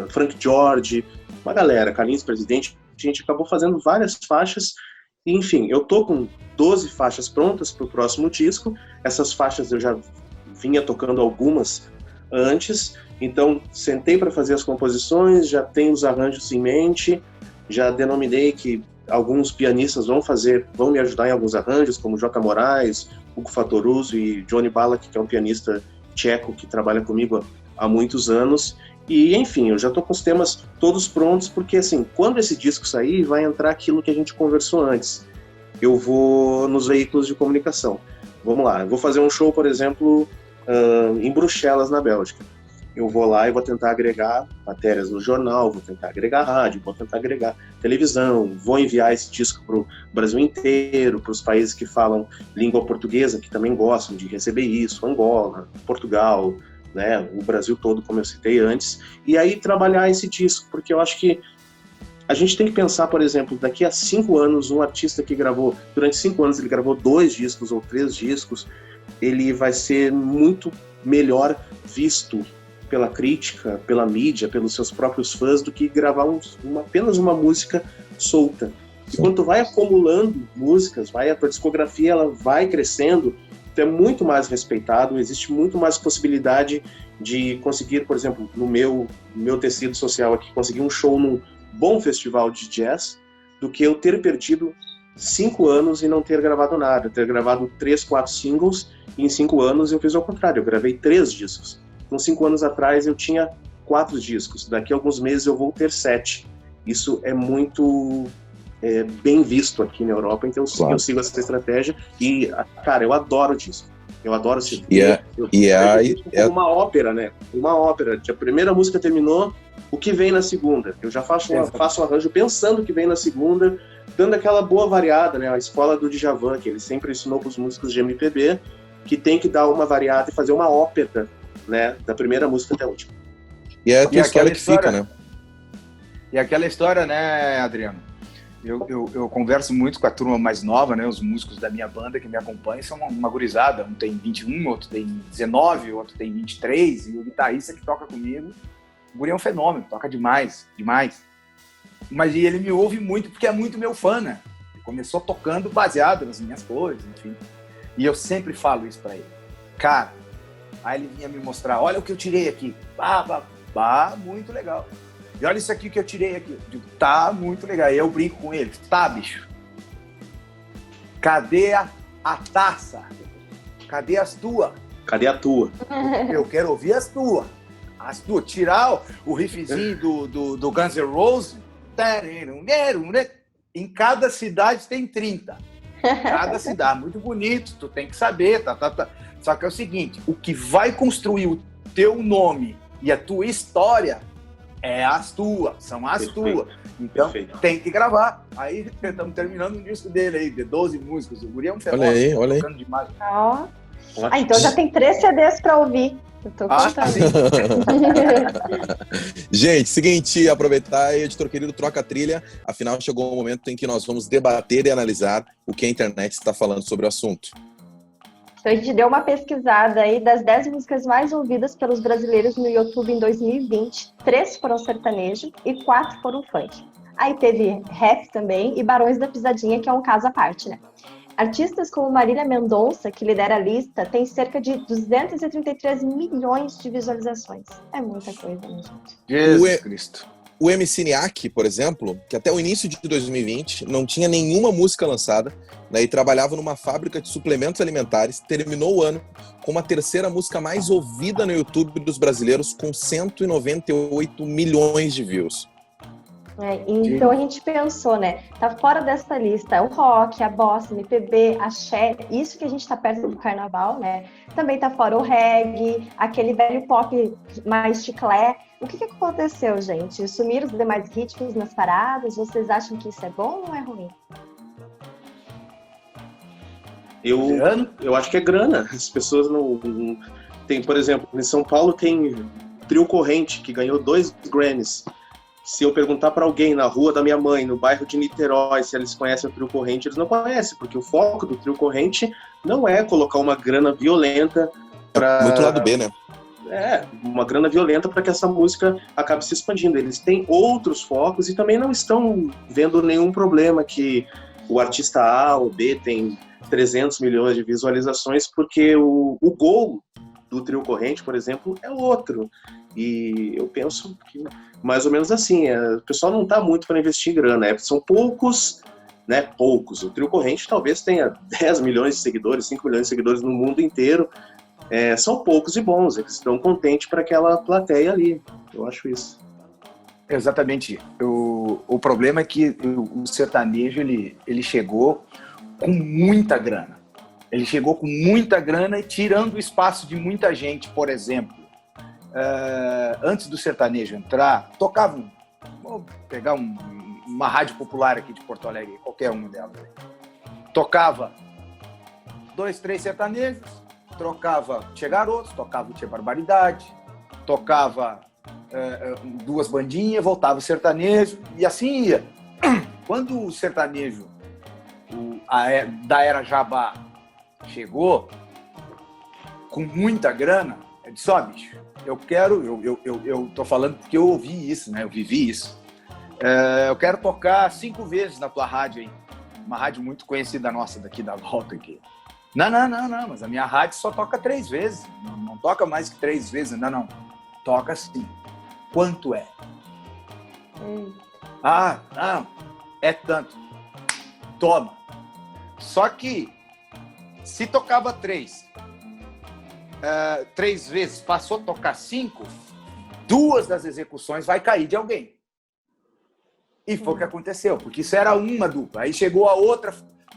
Frank George, uma galera, Carlinhos Presidente. A gente acabou fazendo várias faixas, e, enfim, eu tô com 12 faixas prontas para o próximo disco. Essas faixas eu já vinha tocando algumas antes, então sentei para fazer as composições, já tenho os arranjos em mente, já denominei que alguns pianistas vão me ajudar em alguns arranjos, como J. Moraes, Hugo Fattoruso e Johnny Balak, que é um pianista tcheco que trabalha comigo há muitos anos. E, enfim, eu já estou com os temas todos prontos, porque, assim, quando esse disco sair, vai entrar aquilo que a gente conversou antes. Eu vou nos veículos de comunicação. Vamos lá, eu vou fazer um show, por exemplo, em Bruxelas, na Bélgica. Eu vou lá e vou tentar agregar matérias no jornal, vou tentar agregar rádio, vou tentar agregar televisão, vou enviar esse disco para o Brasil inteiro, para os países que falam língua portuguesa, que também gostam de receber isso, Angola, Portugal, né, o Brasil todo, como eu citei antes, e aí trabalhar esse disco, porque eu acho que a gente tem que pensar, por exemplo, daqui a 5 anos, um artista que gravou, durante 5 anos ele gravou 2 discos ou 3 discos, ele vai ser muito melhor visto pela crítica, pela mídia, pelos seus próprios fãs, do que gravar apenas uma música solta. E quando tu vai acumulando músicas, a tua discografia ela vai crescendo, tu é muito mais respeitado, existe muito mais possibilidade de conseguir, por exemplo, no meu tecido social aqui, conseguir um show num bom festival de jazz, do que eu ter perdido 5 anos e não ter gravado nada, ter gravado 3, 4 singles, e em 5 anos eu fiz ao contrário, eu gravei 3 discos. Então, 5 anos atrás eu tinha 4 discos, daqui a alguns meses eu vou ter 7. Isso é muito bem visto aqui na Europa, então claro, eu sigo essa estratégia e, cara, eu adoro disco. Eu adoro esse uma ópera, né? Uma ópera. A primeira música terminou, o que vem na segunda? Eu já faço um arranjo pensando o que vem na segunda, dando aquela boa variada, né? A escola do Djavan, que ele sempre ensinou para os músicos de MPB, que tem que dar uma variada e fazer uma ópera, né? Da primeira música até a última. E é a tua história que fica, né? E aquela história, né, Adriano? Eu converso muito com a turma mais nova, né? Os músicos da minha banda que me acompanham são uma gurizada. Um tem 21, outro tem 19, outro tem 23. E o guitarrista que toca comigo, o guri é um fenômeno, toca demais, demais. Mas ele me ouve muito porque é muito meu fã, né? Ele começou tocando baseado nas minhas coisas, enfim. E eu sempre falo isso pra ele. Cara, aí ele vinha me mostrar, olha o que eu tirei aqui. Muito legal. E olha isso aqui que eu tirei aqui. Eu digo, tá muito legal. E eu brinco com ele. Tá, bicho. Cadê a taça? Cadê as tuas? Cadê a tua? Eu quero ouvir as tuas. As tuas. Tirar o riffzinho do Guns N' Roses. Em cada cidade tem 30. Cada cidade. Muito bonito. Tu tem que saber. Tá. Só que é o seguinte. O que vai construir o teu nome e a tua história são as tuas. Então, tem que gravar. Aí, estamos terminando um disco dele aí, de 12 músicas. O guri é um fenômeno. Olha aí. Demais. Então já tem 3 CDs para ouvir. Eu tô contando. Gente, seguinte, aproveitar, editor querido, troca a trilha. Afinal, chegou o momento em que nós vamos debater e analisar o que a internet está falando sobre o assunto. Então a gente deu uma pesquisada aí das 10 músicas mais ouvidas pelos brasileiros no YouTube em 2020. 3 foram sertanejo e 4 foram funk. Aí teve rap também e Barões da Pisadinha, que é um caso à parte, né? Artistas como Marília Mendonça, que lidera a lista, tem cerca de 233 milhões de visualizações. É muita coisa, né, gente? Jesus Cristo. O MC Niak, por exemplo, que até o início de 2020 não tinha nenhuma música lançada, né, e trabalhava numa fábrica de suplementos alimentares, terminou o ano com a 3ª música mais ouvida no YouTube dos brasileiros, com 198 milhões de views. Então a gente pensou, né? Tá fora dessa lista o rock, a bossa, MPB, axé, isso que a gente tá perto do carnaval, né? Também tá fora o reggae, aquele velho pop mais chiclé. O que aconteceu, gente? Sumiram os demais ritmos nas paradas? Vocês acham que isso é bom ou é ruim? Eu acho que é grana. As pessoas não... Tem, por exemplo, em São Paulo tem Trio Corrente, que ganhou 2 Grammys. Se eu perguntar para alguém na rua da minha mãe, no bairro de Niterói, se eles conhecem o Trio Corrente, eles não conhecem, porque o foco do Trio Corrente não é colocar uma grana violenta para... Muito lado B, né? Uma grana violenta para que essa música acabe se expandindo. Eles têm outros focos e também não estão vendo nenhum problema que o artista A ou B tem 300 milhões de visualizações, porque o gol do Trio Corrente, por exemplo, é outro. E eu penso que mais ou menos assim, o pessoal não está muito para investir em grana, são poucos, né? Poucos. O Trio Corrente talvez tenha 10 milhões de seguidores, 5 milhões de seguidores no mundo inteiro. São poucos e bons, eles estão contentes para aquela plateia ali. Eu acho isso. Exatamente. O problema é que o sertanejo ele chegou com muita grana. Ele chegou com muita grana e tirando o espaço de muita gente. Por exemplo, antes do sertanejo entrar, tocavam, vou pegar uma rádio popular aqui de Porto Alegre, qualquer uma delas, tocava 2, 3 sertanejos, trocava Tchê Garotos, tocava o Tchê Barbaridade, tocava 2 bandinhas, voltava o sertanejo, e assim ia. Quando o sertanejo da era Jabá chegou, com muita grana, eu disse, bicho, eu tô falando porque eu ouvi isso, né? Eu vivi isso. Eu quero tocar 5 vezes na tua rádio aí. Uma rádio muito conhecida nossa daqui da volta aqui. Não, mas a minha rádio só toca 3 vezes. Não toca mais que 3 vezes. Não. Toca sim. Quanto é? Não. É tanto. Toma. Só que se tocava 3 vezes, passou a tocar 5, 2 das execuções vai cair de alguém. E foi o que aconteceu, porque isso era uma dupla. Aí chegou a outra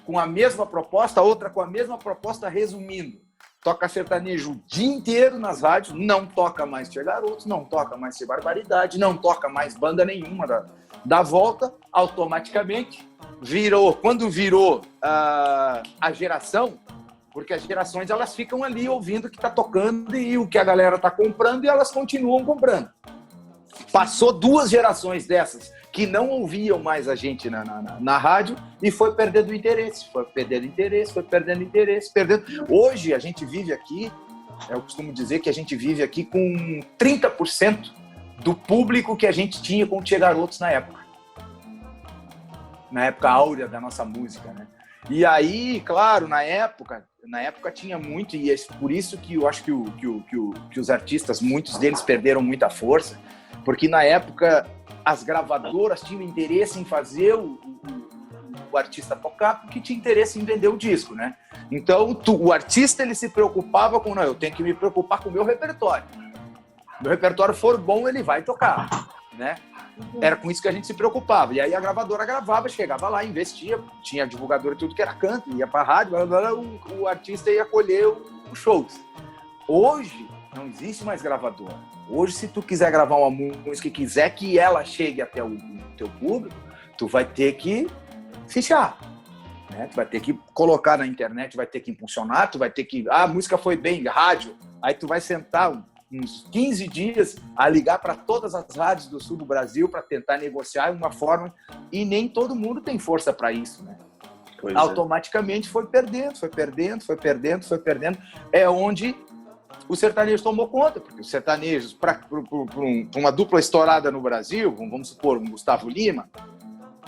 com a mesma proposta, a outra com a mesma proposta, resumindo. Toca sertanejo o dia inteiro nas rádios, não toca mais Tchê Garotos, não toca mais Tchê Barbaridade, não toca mais banda nenhuma da volta, automaticamente virou. Quando virou a geração, porque as gerações elas ficam ali ouvindo o que está tocando e o que a galera está comprando e elas continuam comprando. Passou 2 gerações dessas que não ouviam mais a gente na rádio e foi perdendo interesse. Hoje a gente vive aqui, eu costumo dizer que a gente vive aqui com 30% do público que a gente tinha com o Tchê Garotos na época áurea da nossa música, né? E aí, claro, na época tinha muito, e é por isso que eu acho que os artistas, muitos deles perderam muita força, porque na época as gravadoras tinham interesse em fazer o artista tocar porque tinha interesse em vender o disco, né? Então, o artista ele se preocupava com, eu tenho que me preocupar com o meu repertório. Meu repertório for bom, ele vai tocar, né? Era com isso que a gente se preocupava. E aí a gravadora gravava, chegava lá, investia, tinha divulgador e tudo que era canto, ia pra rádio, o artista ia colher os shows. Hoje, não existe mais gravadora. Hoje, se tu quiser gravar uma música e quiser que ela chegue até o teu público, tu vai ter que fichar, né? Tu vai ter que colocar na internet, vai ter que impulsionar, tu vai ter que... a música foi bem, rádio. Aí tu vai sentar uns 15 dias a ligar para todas as rádios do sul do Brasil para tentar negociar uma forma, e nem todo mundo tem força para isso, né? Automaticamente foi perdendo. É onde o sertanejo tomou conta, porque os sertanejos, para uma dupla estourada no Brasil, vamos supor, um Gustavo Lima,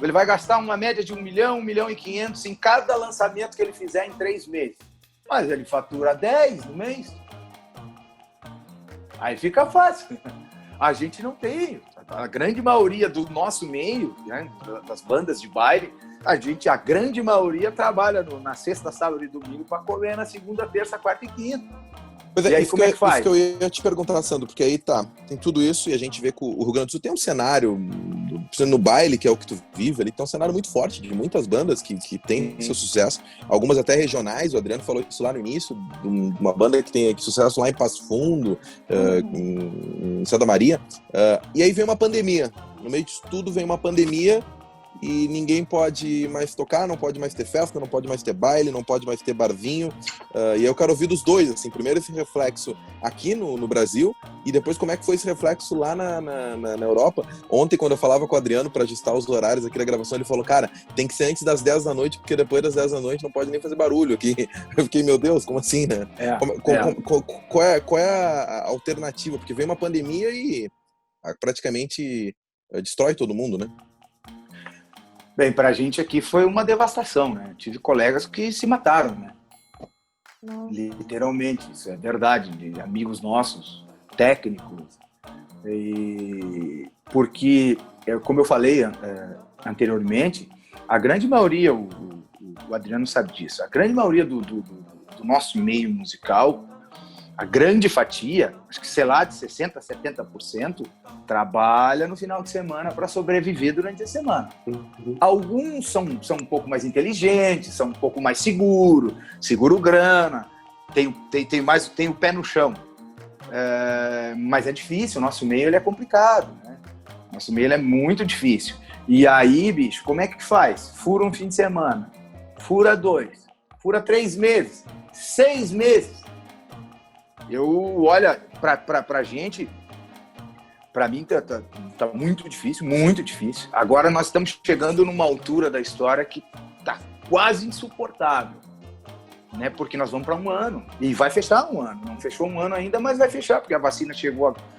ele vai gastar uma média de 1 milhão, 1 milhão e 500 em cada lançamento que ele fizer em 3 meses. Mas ele fatura 10 no mês. Aí fica fácil. A gente não tem. A grande maioria do nosso meio, né, das bandas de baile, a grande maioria trabalha na sexta, sábado e domingo para comer na segunda, terça, quarta e quinta. Pois é, E aí, como é que faz? Isso que eu ia te perguntar, Sandro, porque aí tem tudo isso e a gente vê que o Rio Grande do Sul tem um cenário, no baile, que é o que tu vive ali, tem um cenário muito forte de muitas bandas que tem seu sucesso, algumas até regionais, o Adriano falou isso lá no início, de uma banda que tem sucesso lá em Passo Fundo, em Santa Maria, e aí vem uma pandemia, no meio disso tudo vem uma pandemia, e ninguém pode mais tocar, não pode mais ter festa, não pode mais ter baile, não pode mais ter barzinho. E eu quero ouvir dos dois, assim, primeiro esse reflexo aqui no Brasil, e depois como é que foi esse reflexo lá na Europa. Ontem, quando eu falava com o Adriano para ajustar os horários aqui da gravação, ele falou, cara, tem que ser antes das 10 da noite, porque depois das 10 da noite não pode nem fazer barulho aqui. Eu fiquei, meu Deus, como assim, né? Qual é a alternativa? Porque vem uma pandemia e praticamente destrói todo mundo, né? Bem, pra gente aqui foi uma devastação, né? Tive colegas que se mataram, né? Literalmente, isso é verdade, de amigos nossos, técnicos. Porque, como eu falei anteriormente, a grande maioria, o Adriano sabe disso, a grande maioria do nosso meio musical, a grande fatia, acho que sei lá, de 60% a 70%, trabalha no final de semana para sobreviver durante a semana. Alguns são um pouco mais inteligentes, são um pouco mais seguro grana, tem o pé no chão. Mas é difícil, o nosso meio ele é complicado, né? Nosso meio ele é muito difícil. E aí, bicho, como é que faz? Fura um fim de semana, fura 2, fura 3 meses, 6 meses. Olha, pra gente, pra mim tá muito difícil, muito difícil. Agora nós estamos chegando numa altura da história que tá quase insuportável, né? Porque nós vamos para um ano e vai fechar um ano. Não fechou um ano ainda, mas vai fechar, porque a vacina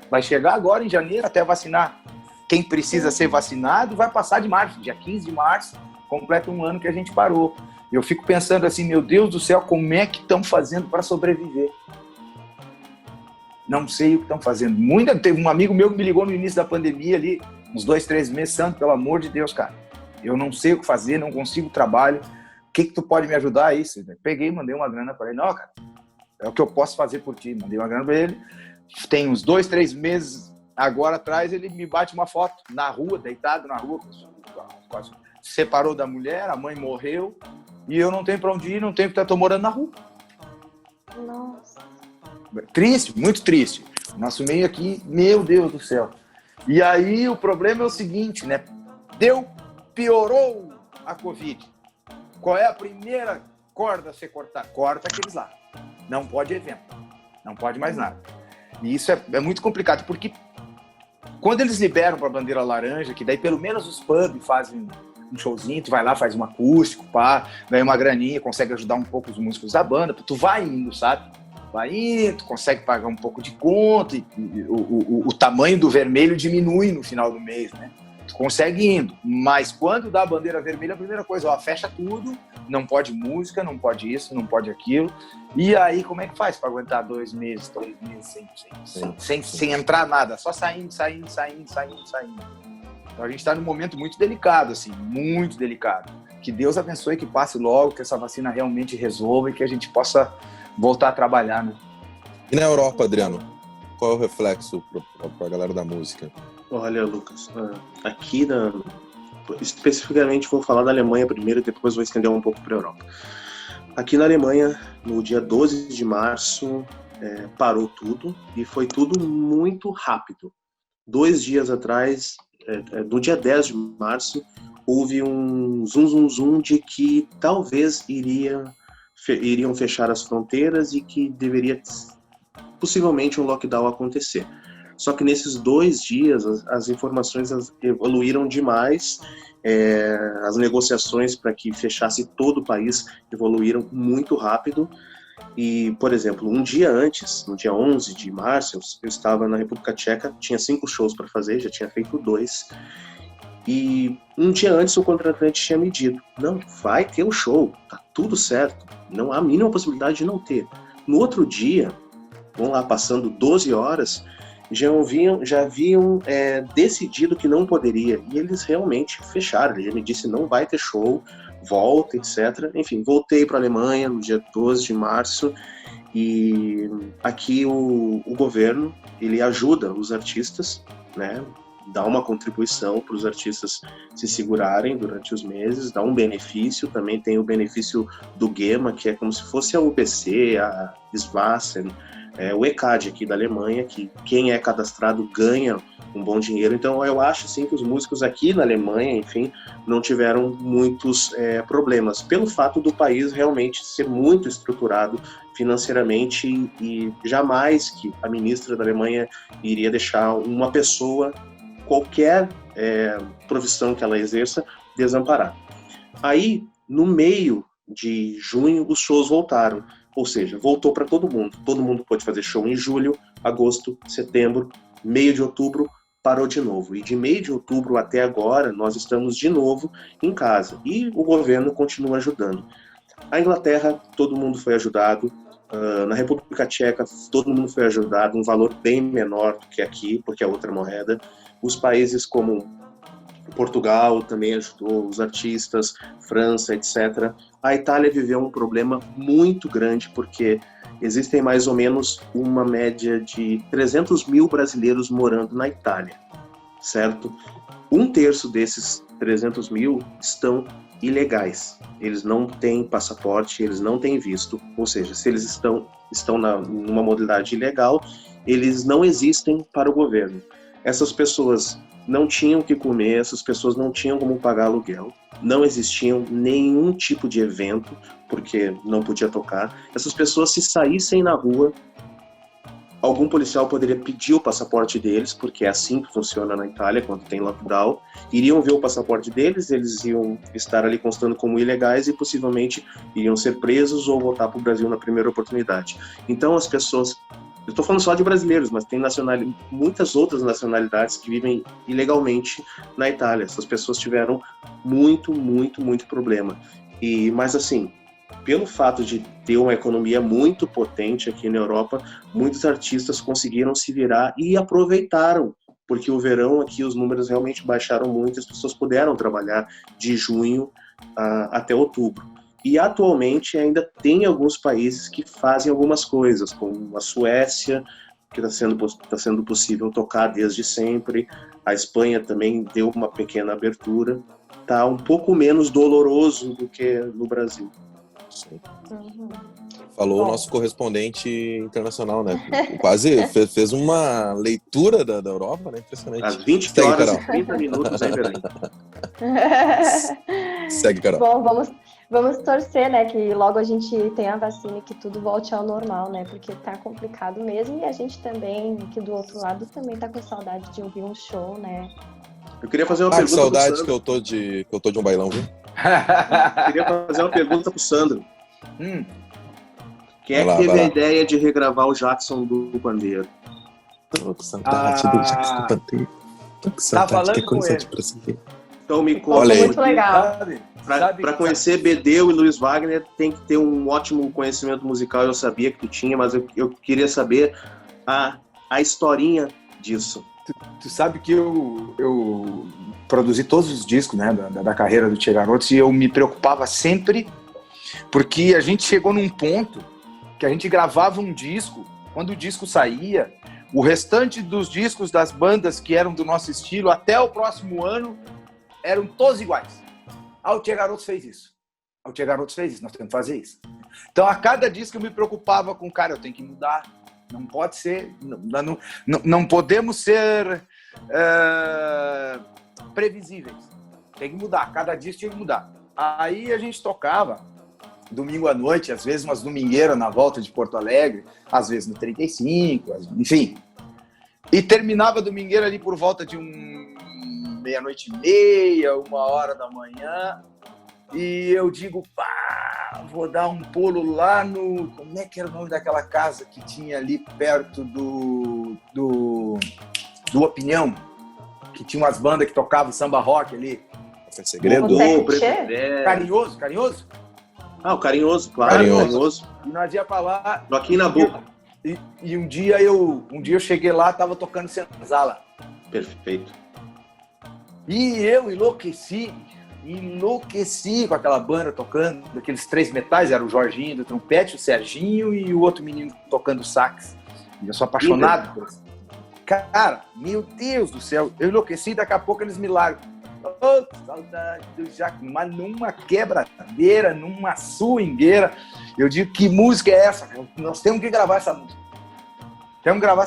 vai chegar agora em janeiro até vacinar. Quem precisa ser vacinado vai passar de março, dia 15 de março, completa um ano que a gente parou. Eu fico pensando assim, meu Deus do céu, como é que estão fazendo para sobreviver? Não sei o que estão fazendo. Teve um amigo meu que me ligou no início da pandemia ali, uns 2, 3 meses, Santo, pelo amor de Deus, cara. Eu não sei o que fazer, não consigo trabalho. O que tu pode me ajudar a isso? Peguei, mandei uma grana para ele. Não, cara, é o que eu posso fazer por ti. Mandei uma grana para ele. Tem uns 2, 3 meses agora atrás, ele me bate uma foto na rua, deitado na rua. Quase se separou da mulher, a mãe morreu. E eu não tenho para onde ir, não tenho porque tô morando na rua. Nossa. Triste, muito triste. Nosso meio aqui, meu Deus do céu. E aí o problema é o seguinte, né? Piorou a Covid. Qual é a primeira corda a ser cortada? Corta aqueles lá. Não pode evento. Não pode mais nada. E isso é muito complicado, porque quando eles liberam para a bandeira laranja, que daí pelo menos os pubs fazem um showzinho, tu vai lá, faz um acústico, pá, ganha uma graninha, consegue ajudar um pouco os músicos da banda, tu vai indo, sabe? Vai indo, tu consegue pagar um pouco de conta, e o tamanho do vermelho diminui no final do mês, né? Tu consegue indo, mas quando dá a bandeira vermelha, a primeira coisa, fecha tudo, não pode música, não pode isso, não pode aquilo, e aí como é que faz para aguentar 2 meses, 3 meses sem entrar nada, só saindo. Então a gente está num momento muito delicado, assim, muito delicado. Que Deus abençoe, que passe logo, que essa vacina realmente resolva e que a gente possa voltar a trabalhar, né? E na Europa, Adriano, qual é o reflexo para a galera da música? Olha, Lucas, aqui especificamente vou falar da Alemanha primeiro e depois vou estender um pouco para a Europa. Aqui na Alemanha, no dia 12 de março, parou tudo e foi tudo muito rápido. 2 dias atrás, no dia 10 de março, houve um zoom de que talvez iriam fechar as fronteiras e que deveria possivelmente um lockdown acontecer. Só que nesses 2 dias as informações evoluíram demais, as negociações para que fechasse todo o país evoluíram muito rápido. E, por exemplo, um dia antes, no dia 11 de março, eu estava na República Tcheca, tinha 5 shows para fazer, já tinha feito 2. E um dia antes o contratante tinha me dito, não, vai ter o show, tá tudo certo, não há a mínima possibilidade de não ter. No outro dia, vamos lá, passando 12 horas, já haviam decidido que não poderia, e eles realmente fecharam. Ele já me disse, não vai ter show, volta, etc. Enfim, voltei para a Alemanha no dia 12 de março, E aqui o governo, ele ajuda os artistas, né? Dá uma contribuição para os artistas se segurarem durante os meses, dá um benefício, também tem o benefício do GEMA, que é como se fosse a UBC, a Svassen, o ECAD aqui da Alemanha, que quem é cadastrado ganha um bom dinheiro. Então eu acho assim, que os músicos aqui na Alemanha, enfim, não tiveram muitos problemas, pelo fato do país realmente ser muito estruturado financeiramente, e jamais que a ministra da Alemanha iria deixar uma pessoa, qualquer profissão que ela exerça, desamparar. Aí, no meio de junho, os shows voltaram, ou seja, voltou para todo mundo pôde fazer show em julho, agosto, setembro, meio de outubro, parou de novo. E de meio de outubro até agora, nós estamos de novo em casa. E o governo continua ajudando. A Inglaterra, todo mundo foi ajudado. Na República Tcheca, todo mundo foi ajudado. Um valor bem menor do que aqui, porque é outra moeda. Os países como Portugal também ajudou, os artistas, França, etc. A Itália viveu um problema muito grande, porque existem mais ou menos uma média de 300 mil brasileiros morando na Itália, certo? 1/3 desses 300 mil estão ilegais. Eles não têm passaporte, eles não têm visto, ou seja, se eles estão numa modalidade ilegal, eles não existem para o governo. Essas pessoas não tinham o que comer, essas pessoas não tinham como pagar aluguel, não existiam nenhum tipo de evento, porque não podia tocar. Essas pessoas, se saíssem na rua, algum policial poderia pedir o passaporte deles, porque é assim que funciona na Itália, quando tem lockdown. Iriam ver o passaporte deles, eles iam estar ali constando como ilegais e possivelmente iriam ser presos ou voltar para o Brasil na primeira oportunidade. Então as pessoas... Eu estou falando só de brasileiros, mas tem muitas outras nacionalidades que vivem ilegalmente na Itália. Essas pessoas tiveram muito, muito, muito problema. Mas assim, pelo fato de ter uma economia muito potente aqui na Europa, muitos artistas conseguiram se virar e aproveitaram, porque o verão aqui os números realmente baixaram muito, as pessoas puderam trabalhar de junho até outubro. E atualmente ainda tem alguns países que fazem algumas coisas, como a Suécia, que está sendo possível tocar desde sempre. A Espanha também deu uma pequena abertura. Está um pouco menos doloroso do que no Brasil. Sim. Falou o nosso correspondente internacional, né? Quase fez uma leitura da Europa, né? Impressionante. Às 20 horas e 30 minutos em Belém. Segue, Carol. Bom, vamos torcer, né, que logo a gente tenha a vacina e que tudo volte ao normal, né, porque tá complicado mesmo, e a gente também, aqui do outro lado, também tá com saudade de ouvir um show, né. Eu queria fazer uma pergunta pro Sandro. Que saudade que eu tô de um bailão, viu? Eu queria fazer uma pergunta pro Sandro. Quem é que teve a ideia de regravar o Jackson do Pandeiro? Tô com saudade do Jackson do Pandeiro. Tô com saudade, que coisa de brasileiro. Então me conta. Muito legal. Para conhecer Bedeu e Luiz Wagner, tem que ter um ótimo conhecimento musical. Eu sabia que tu tinha, mas eu queria saber a historinha disso. Tu sabe que eu produzi todos os discos, né, da carreira do Tchê Garotos, e eu me preocupava sempre, porque a gente chegou num ponto que a gente gravava um disco, quando o disco saía, o restante dos discos das bandas que eram do nosso estilo, até o próximo ano, eram todos iguais. O Tchê Garotos fez isso. O Tchê Garotos fez isso, nós temos que fazer isso. Então, a cada disco eu me preocupava com, cara, eu tenho que mudar. Não pode ser... Não podemos ser previsíveis. Tem que mudar. Cada disco tinha que mudar. Aí a gente tocava domingo à noite, às vezes umas domingueiras na volta de Porto Alegre, às vezes no 35, enfim. E terminava a domingueira ali por volta de meia-noite e meia, 1h da manhã, e eu digo, vou dar um pulo lá no... Como é que era o nome daquela casa que tinha ali perto do Opinião? Que tinha umas bandas que tocavam samba rock ali. É segredo? Carinhoso? O Carinhoso, claro. Carinhoso. E nós ia pra lá... Joaquim Nabuco. E um dia eu cheguei lá, tava tocando senzala. Perfeito. E eu enlouqueci, enlouqueci com aquela banda tocando, aqueles 3 metais, era o Jorginho do trompete, o Serginho e o outro menino tocando sax. E eu sou apaixonado por isso. Cara, meu Deus do céu, eu enlouqueci, daqui a pouco eles me largam. Oh, saudade do Jackson, mas numa quebradeira, numa swingueira. Eu digo, que música é essa? Nós temos que gravar essa música. Temos que gravar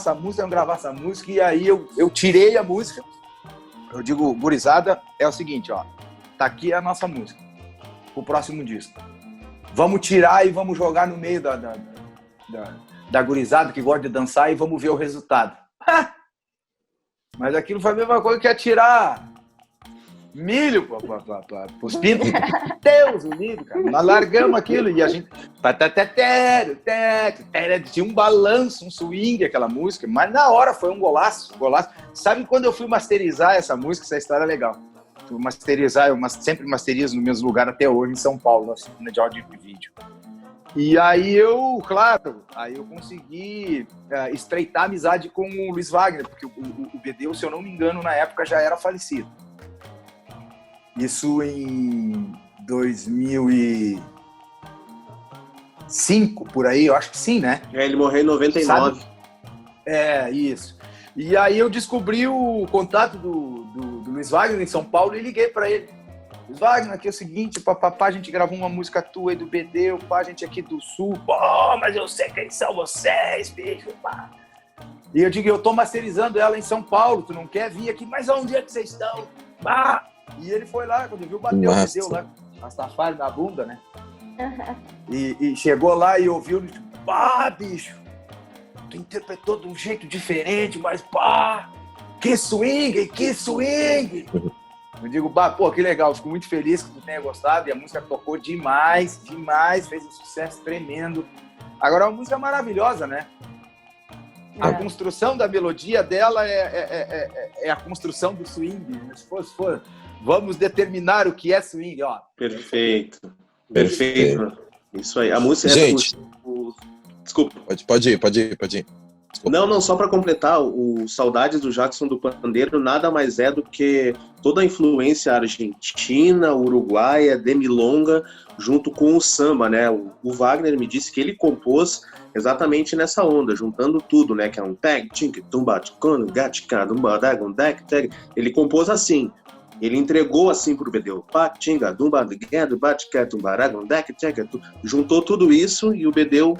essa música. E aí eu tirei a música. Eu digo, gurizada, é o seguinte, ó. Tá aqui a nossa música, o próximo disco. Vamos tirar e vamos jogar no meio da gurizada que gosta de dançar e vamos ver o resultado. Mas aquilo foi a mesma coisa que tirar milho pros pintos. Deus, o livro, cara. Nós largamos aquilo e a gente... Tinha um balanço, um swing, aquela música. Mas na hora foi um golaço. Sabe quando eu fui masterizar essa música? Essa história é legal. Fui masterizar, eu sempre masterizo no mesmo lugar até hoje, em São Paulo, na oficina de áudio e vídeo. E aí eu consegui estreitar a amizade com o Luiz Wagner, porque o Bedeu, se eu não me engano, na época já era falecido. Isso em 2005, por aí, eu acho que sim, né? Ele morreu em 99. Sabe? Isso. E aí eu descobri o contato do Luiz Wagner em São Paulo e liguei para ele. Luiz Wagner, aqui é o seguinte, papapá, a gente gravou uma música tua aí do Bedeu, pá, a gente aqui do Sul. Pô, mas eu sei quem são vocês, bicho, pá. E eu digo, eu tô masterizando ela em São Paulo, tu não quer vir aqui? Mas onde é que vocês estão? Pá. E ele foi lá, quando viu, bateu o Bedeu lá, Rastafari na bunda, né? E chegou lá e ouviu, e disse, pá, bicho, tu interpretou de um jeito diferente, mas pá, que swing! Eu digo, pô, que legal, fico muito feliz que tu tenha gostado, e a música tocou demais, fez um sucesso tremendo. Agora, é uma música maravilhosa, né? A construção da melodia dela é a construção do swing. Se for, vamos determinar o que é swing, ó. Perfeito. Isso aí. A música... Gente... Desculpa. Pode ir. Desculpa. Não, só para completar, o Saudades do Jackson do Pandeiro nada mais é do que toda a influência argentina, uruguaia, de milonga, junto com o samba, né? O Wagner me disse que ele compôs exatamente nessa onda, juntando tudo, né? Que é um tag, tink, tumba, tcon, gatica, dumba, dagon, deck, tag. Ele compôs assim. Ele entregou assim pro Bedeu. Juntou tudo isso e o Bedeu,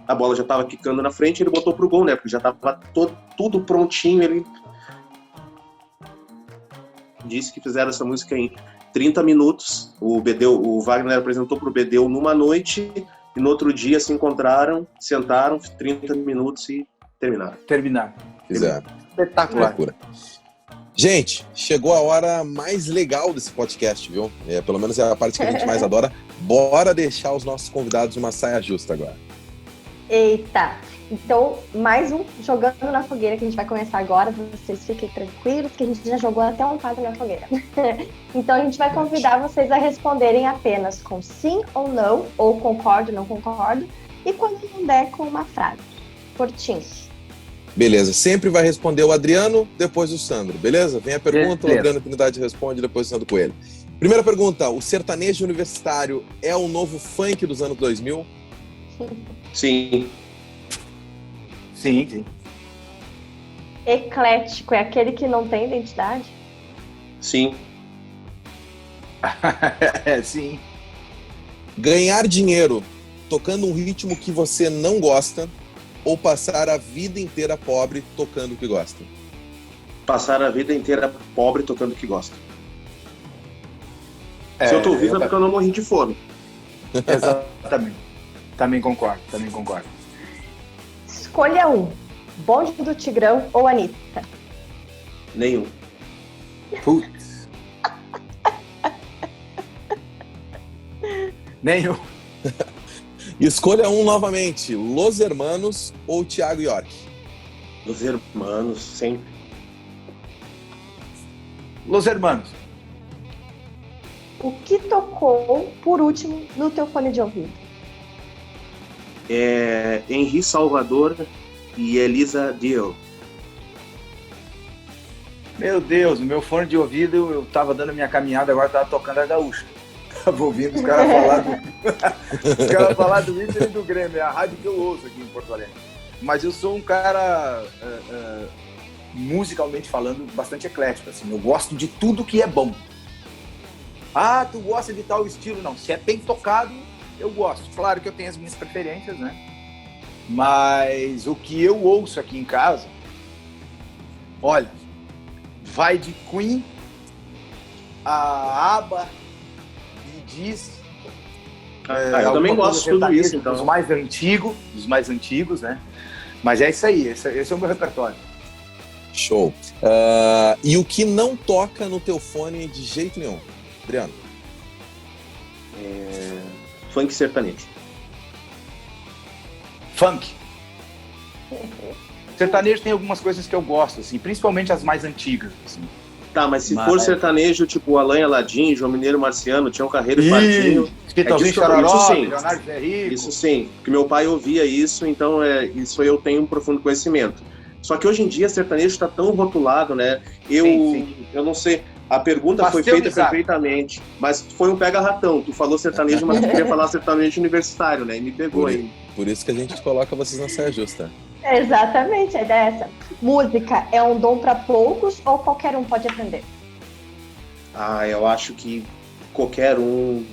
a bola já estava quicando na frente, ele botou pro gol, né? Porque já estava tudo prontinho. Ele disse que fizeram essa música em 30 minutos. O Wagner apresentou pro Bedeu numa noite e no outro dia se encontraram, sentaram 30 minutos e terminaram. Fizeram. Espetacular. Loucura. Gente, chegou a hora mais legal desse podcast, viu? Pelo menos é a parte que a gente mais adora. Bora deixar os nossos convidados uma saia justa agora. Eita! Então, mais um Jogando na Fogueira que a gente vai começar agora. Vocês fiquem tranquilos que a gente já jogou até um quadro na fogueira. Então, a gente vai convidar vocês a responderem apenas com sim ou não, ou concordo, não concordo, e quando não der, com uma frase. Curtinho. Beleza, sempre vai responder o Adriano, depois o Sandro, beleza? Vem a pergunta, beleza. O Adriano Trindade responde, depois o Sandro Coelho. Primeira pergunta, o sertanejo universitário é o novo funk dos anos 2000? Sim. Sim. Eclético é aquele que não tem identidade? Sim. Sim. Ganhar dinheiro tocando um ritmo que você não gosta ou passar a vida inteira pobre tocando o que gosta? Passar a vida inteira pobre tocando o que gosta. Se eu tô vivo é porque eu não morri de fome. Exatamente. Também concordo. Escolha um. Bonde do Tigrão ou Anitta? Nenhum. Putz. Nenhum. Escolha um novamente, Los Hermanos ou Thiago York? Os Hermanos, sempre. Los Hermanos. O que tocou, por último, no teu fone de ouvido? Henri Salvador e Elisa Dio. Meu Deus, no meu fone de ouvido eu tava dando a minha caminhada, agora tava tocando a gaúcha. Tava ouvindo os caras falar do Inter e do Grêmio, é a rádio que eu ouço aqui em Porto Alegre. Mas eu sou um cara, musicalmente falando, bastante eclético, assim, eu gosto de tudo que é bom. Ah, tu gosta de tal estilo? Não, se é bem tocado, eu gosto. Claro que eu tenho as minhas preferências, né? Mas o que eu ouço aqui em casa, olha, vai de Queen a ABBA e diz... eu também gosto de tudo isso, então. Dos mais antigos, né? Mas é isso aí, esse é o meu repertório. Show. E o que não toca no teu fone de jeito nenhum? Adriano? Funk sertanejo. Funk. Sertanejo tem algumas coisas que eu gosto, assim, principalmente as mais antigas, assim. Tá, mas se for sertanejo, tipo Alain Aladim, João Mineiro Marciano, Tião Carreiro e Partinho... Chitãozinho Chororó, Leonardo Zé Rico. Isso sim, porque meu pai ouvia isso, então isso eu tenho um profundo conhecimento. Só que hoje em dia sertanejo está tão rotulado, né? Eu não sei, a pergunta foi feita perfeitamente, mas foi um pega-ratão. Tu falou sertanejo, mas tu queria falar sertanejo universitário, né? E me pegou aí. Por isso que a gente coloca vocês na saia justa. Exatamente, a ideia é essa. Música é um dom para poucos ou qualquer um pode aprender? Eu acho que qualquer um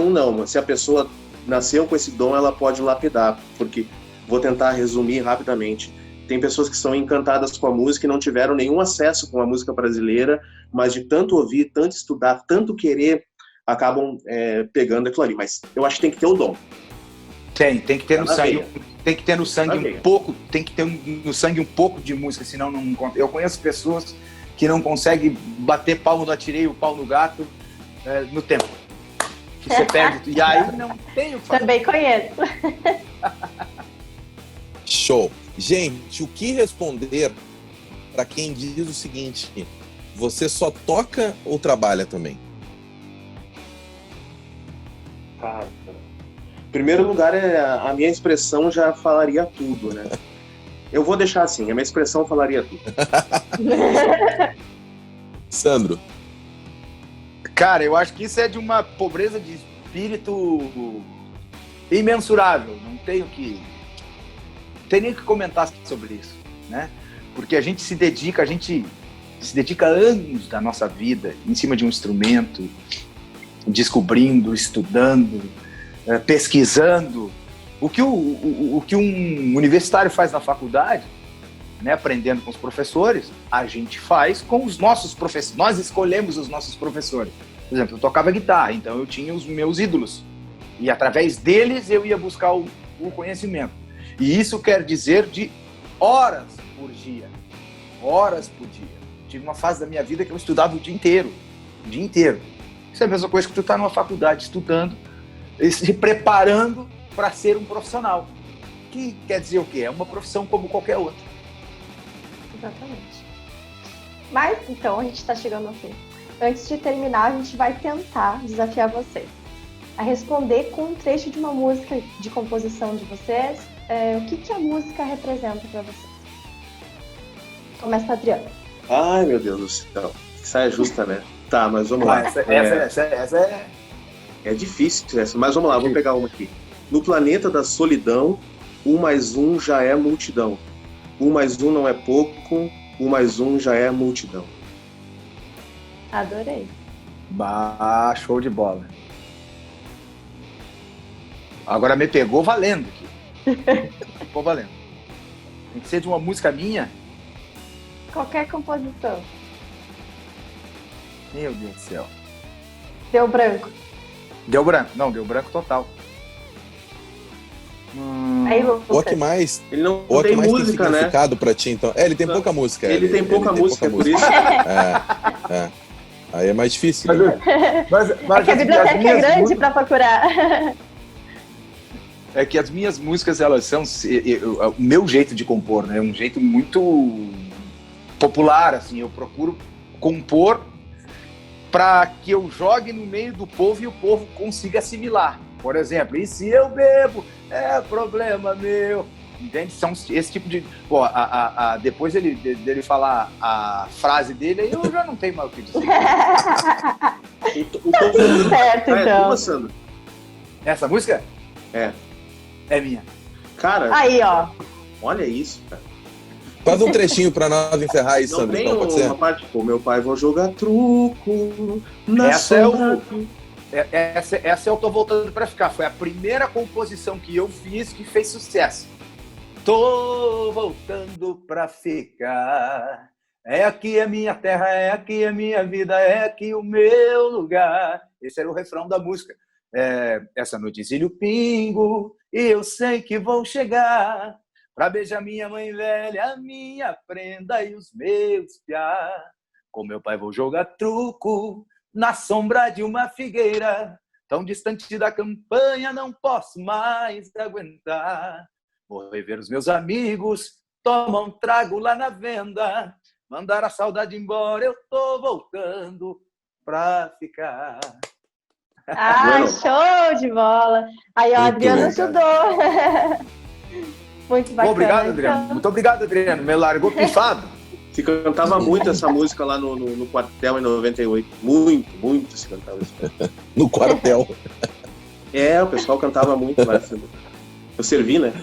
não, mas se a pessoa nasceu com esse dom, ela pode lapidar, porque vou tentar resumir rapidamente. Tem pessoas que são encantadas com a música e não tiveram nenhum acesso com a música brasileira, mas de tanto ouvir, tanto estudar, tanto querer, acabam pegando aquilo ali. Mas eu acho que tem que ter o dom. Tem que ter no sangue. Tem que ter no sangue um pouco, tem que ter no sangue um pouco de música, senão não. Eu conheço pessoas que não conseguem bater palmo no atirei, o pau no gato no tempo. Que você perde. E aí não tem o que fazer. Também conheço. Show. Gente, o que responder para quem diz o seguinte: você só toca ou trabalha também? Cara, em primeiro lugar, a minha expressão já falaria tudo, né? Eu vou deixar assim, a minha expressão falaria tudo. Sandro? Cara, eu acho que isso é de uma pobreza de espírito imensurável. Não tenho nem o que comentar sobre isso, né? Porque a gente se dedica anos da nossa vida em cima de um instrumento, descobrindo, estudando, pesquisando. O que um universitário faz na faculdade, né, aprendendo com os professores, a gente faz com os nossos professores. Nós escolhemos os nossos professores. Por exemplo, eu tocava guitarra, então eu tinha os meus ídolos. E através deles eu ia buscar o conhecimento. E isso quer dizer de horas por dia. Horas por dia. Tive uma fase da minha vida que eu estudava o dia inteiro. O dia inteiro. Isso é a mesma coisa que tu tá numa faculdade estudando, se preparando para ser um profissional. Que quer dizer o quê? É uma profissão como qualquer outra. Exatamente. Mas, então, a gente está chegando ao fim. Antes de terminar, a gente vai tentar desafiar vocês a responder com um trecho de uma música de composição de vocês, o que a música representa para vocês. Começa, Adriano. Ai, meu Deus do céu. Isso é justa, né? Tá, mas vamos lá. Essa é... É difícil essa, mas vamos lá, vou pegar uma aqui. No planeta da solidão, 1 mais 1 já é multidão. 1 mais 1 não é pouco, 1 mais 1 já é multidão. Adorei. Show de bola. Agora me pegou valendo aqui. Ficou valendo. Tem que ser de uma música minha? Qualquer composição. Meu Deus do céu. Deu branco. Deu branco. Não, deu branco total. Aí, Lucas. O que mais? Ele não o tem que mais música, tem né? significado pra ti, então? Ele tem pouca música. Ele tem pouca música, por isso. Aí é mais difícil. Né? É que a biblioteca é grande para procurar. É que as minhas músicas, elas são... O meu jeito de compor, né? É um jeito muito popular, assim. Eu procuro compor para que eu jogue no meio do povo e o povo consiga assimilar. Por exemplo, e se eu bebo, é problema meu. entende? São esse tipo de... Pô, depois dele falar a frase dele, aí eu já não tenho mais o que dizer. Tudo certo, então. tua, Sandro? Essa música? É. É minha. Cara, Aí, ó. olha isso, cara. Faz um trechinho pra nós encerrar aí, Não Sandro, tem então, pode ser? uma parte, pô, meu pai vou jogar truco na Essa é sombra. Essa eu tô voltando pra ficar. Foi a primeira composição que eu fiz que fez sucesso. Tô voltando pra ficar. É aqui a minha terra, é aqui a minha vida, é aqui o meu lugar. Esse era o refrão da música. Essa noite encilha o pingo e eu sei que vou chegar pra beijar minha mãe velha, minha prenda e os meus piá. Com meu pai vou jogar truco na sombra de uma figueira, tão distante da campanha, não posso mais aguentar. Vou rever os meus amigos, tomar um trago lá na venda, mandar a saudade embora, eu tô voltando pra ficar. Ai, show de bola! Aí, ó, Muito Adriano bom, ajudou. Muito bacana. Obrigado, Adriano. Então. Muito obrigado, Adriano. Me largou pifado. Se cantava muito essa música lá no quartel em 98. Muito se cantava isso. No quartel. O pessoal cantava muito lá. Eu servi, né?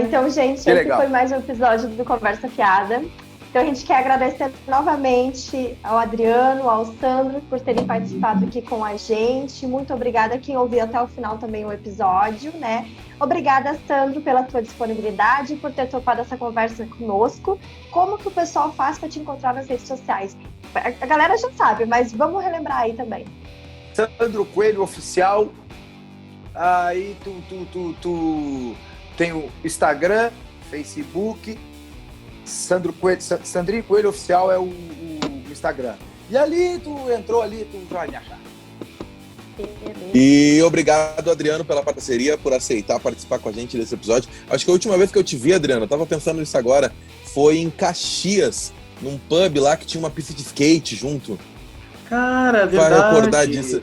Então, gente, Que esse legal. foi mais um episódio do Conversa Fiada. Então, a gente quer agradecer novamente ao Adriano, ao Sandro, por terem participado aqui com a gente. Muito obrigada a quem ouviu até o final também o episódio, né? Obrigada, Sandro, pela tua disponibilidade, por ter topado essa conversa conosco. Como que o pessoal faz para te encontrar nas redes sociais? A galera já sabe, mas vamos relembrar aí também. Sandro Coelho Oficial. Aí tu tem o Instagram, Facebook. Sandrinho Coelho Oficial é o Instagram. E ali, tu entrou ali, tu vai me achar. E obrigado, Adriano, pela parceria, por aceitar participar com a gente desse episódio. Acho que a última vez que eu te vi, Adriano, eu tava pensando nisso agora, foi em Caxias, num pub lá que tinha uma pista de skate junto. Cara, é Vai verdade. recordar disso.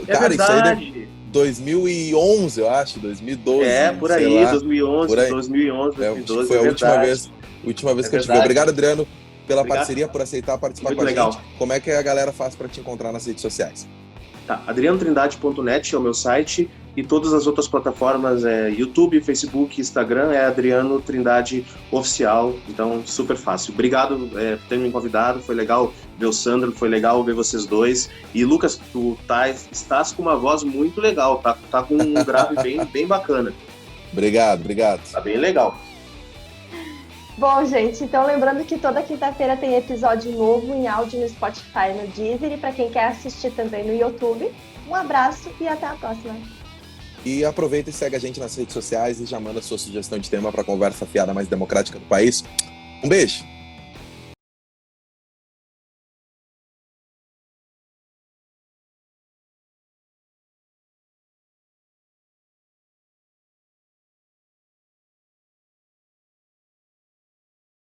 Cara, verdade. isso aí 2011, eu acho, 2012. Por sei aí, lá. 2011, Por aí. 2011, 2012. Foi a última verdade. vez que eu te vi. verdade. Obrigado, Adriano, pela Obrigado. parceria, por aceitar participar Muito com a legal. gente. Como é que a galera faz para te encontrar nas redes sociais? Tá, adrianotrindade.net é o meu site e todas as outras plataformas YouTube, Facebook, Instagram é Adriano Trindade Oficial, então super fácil. Obrigado por ter me convidado, foi legal ver o Sandro, foi legal ver vocês dois. E Lucas, tu estás com uma voz muito legal, tá com um grave bem bacana. Obrigado. Tá bem legal. Bom, gente, então lembrando que toda quinta-feira tem episódio novo em áudio no Spotify, no Deezer e para quem quer assistir também no YouTube. Um abraço e até a próxima. E aproveita e segue a gente nas redes sociais e já manda sua sugestão de tema para a conversa fiada mais democrática do país. Um beijo!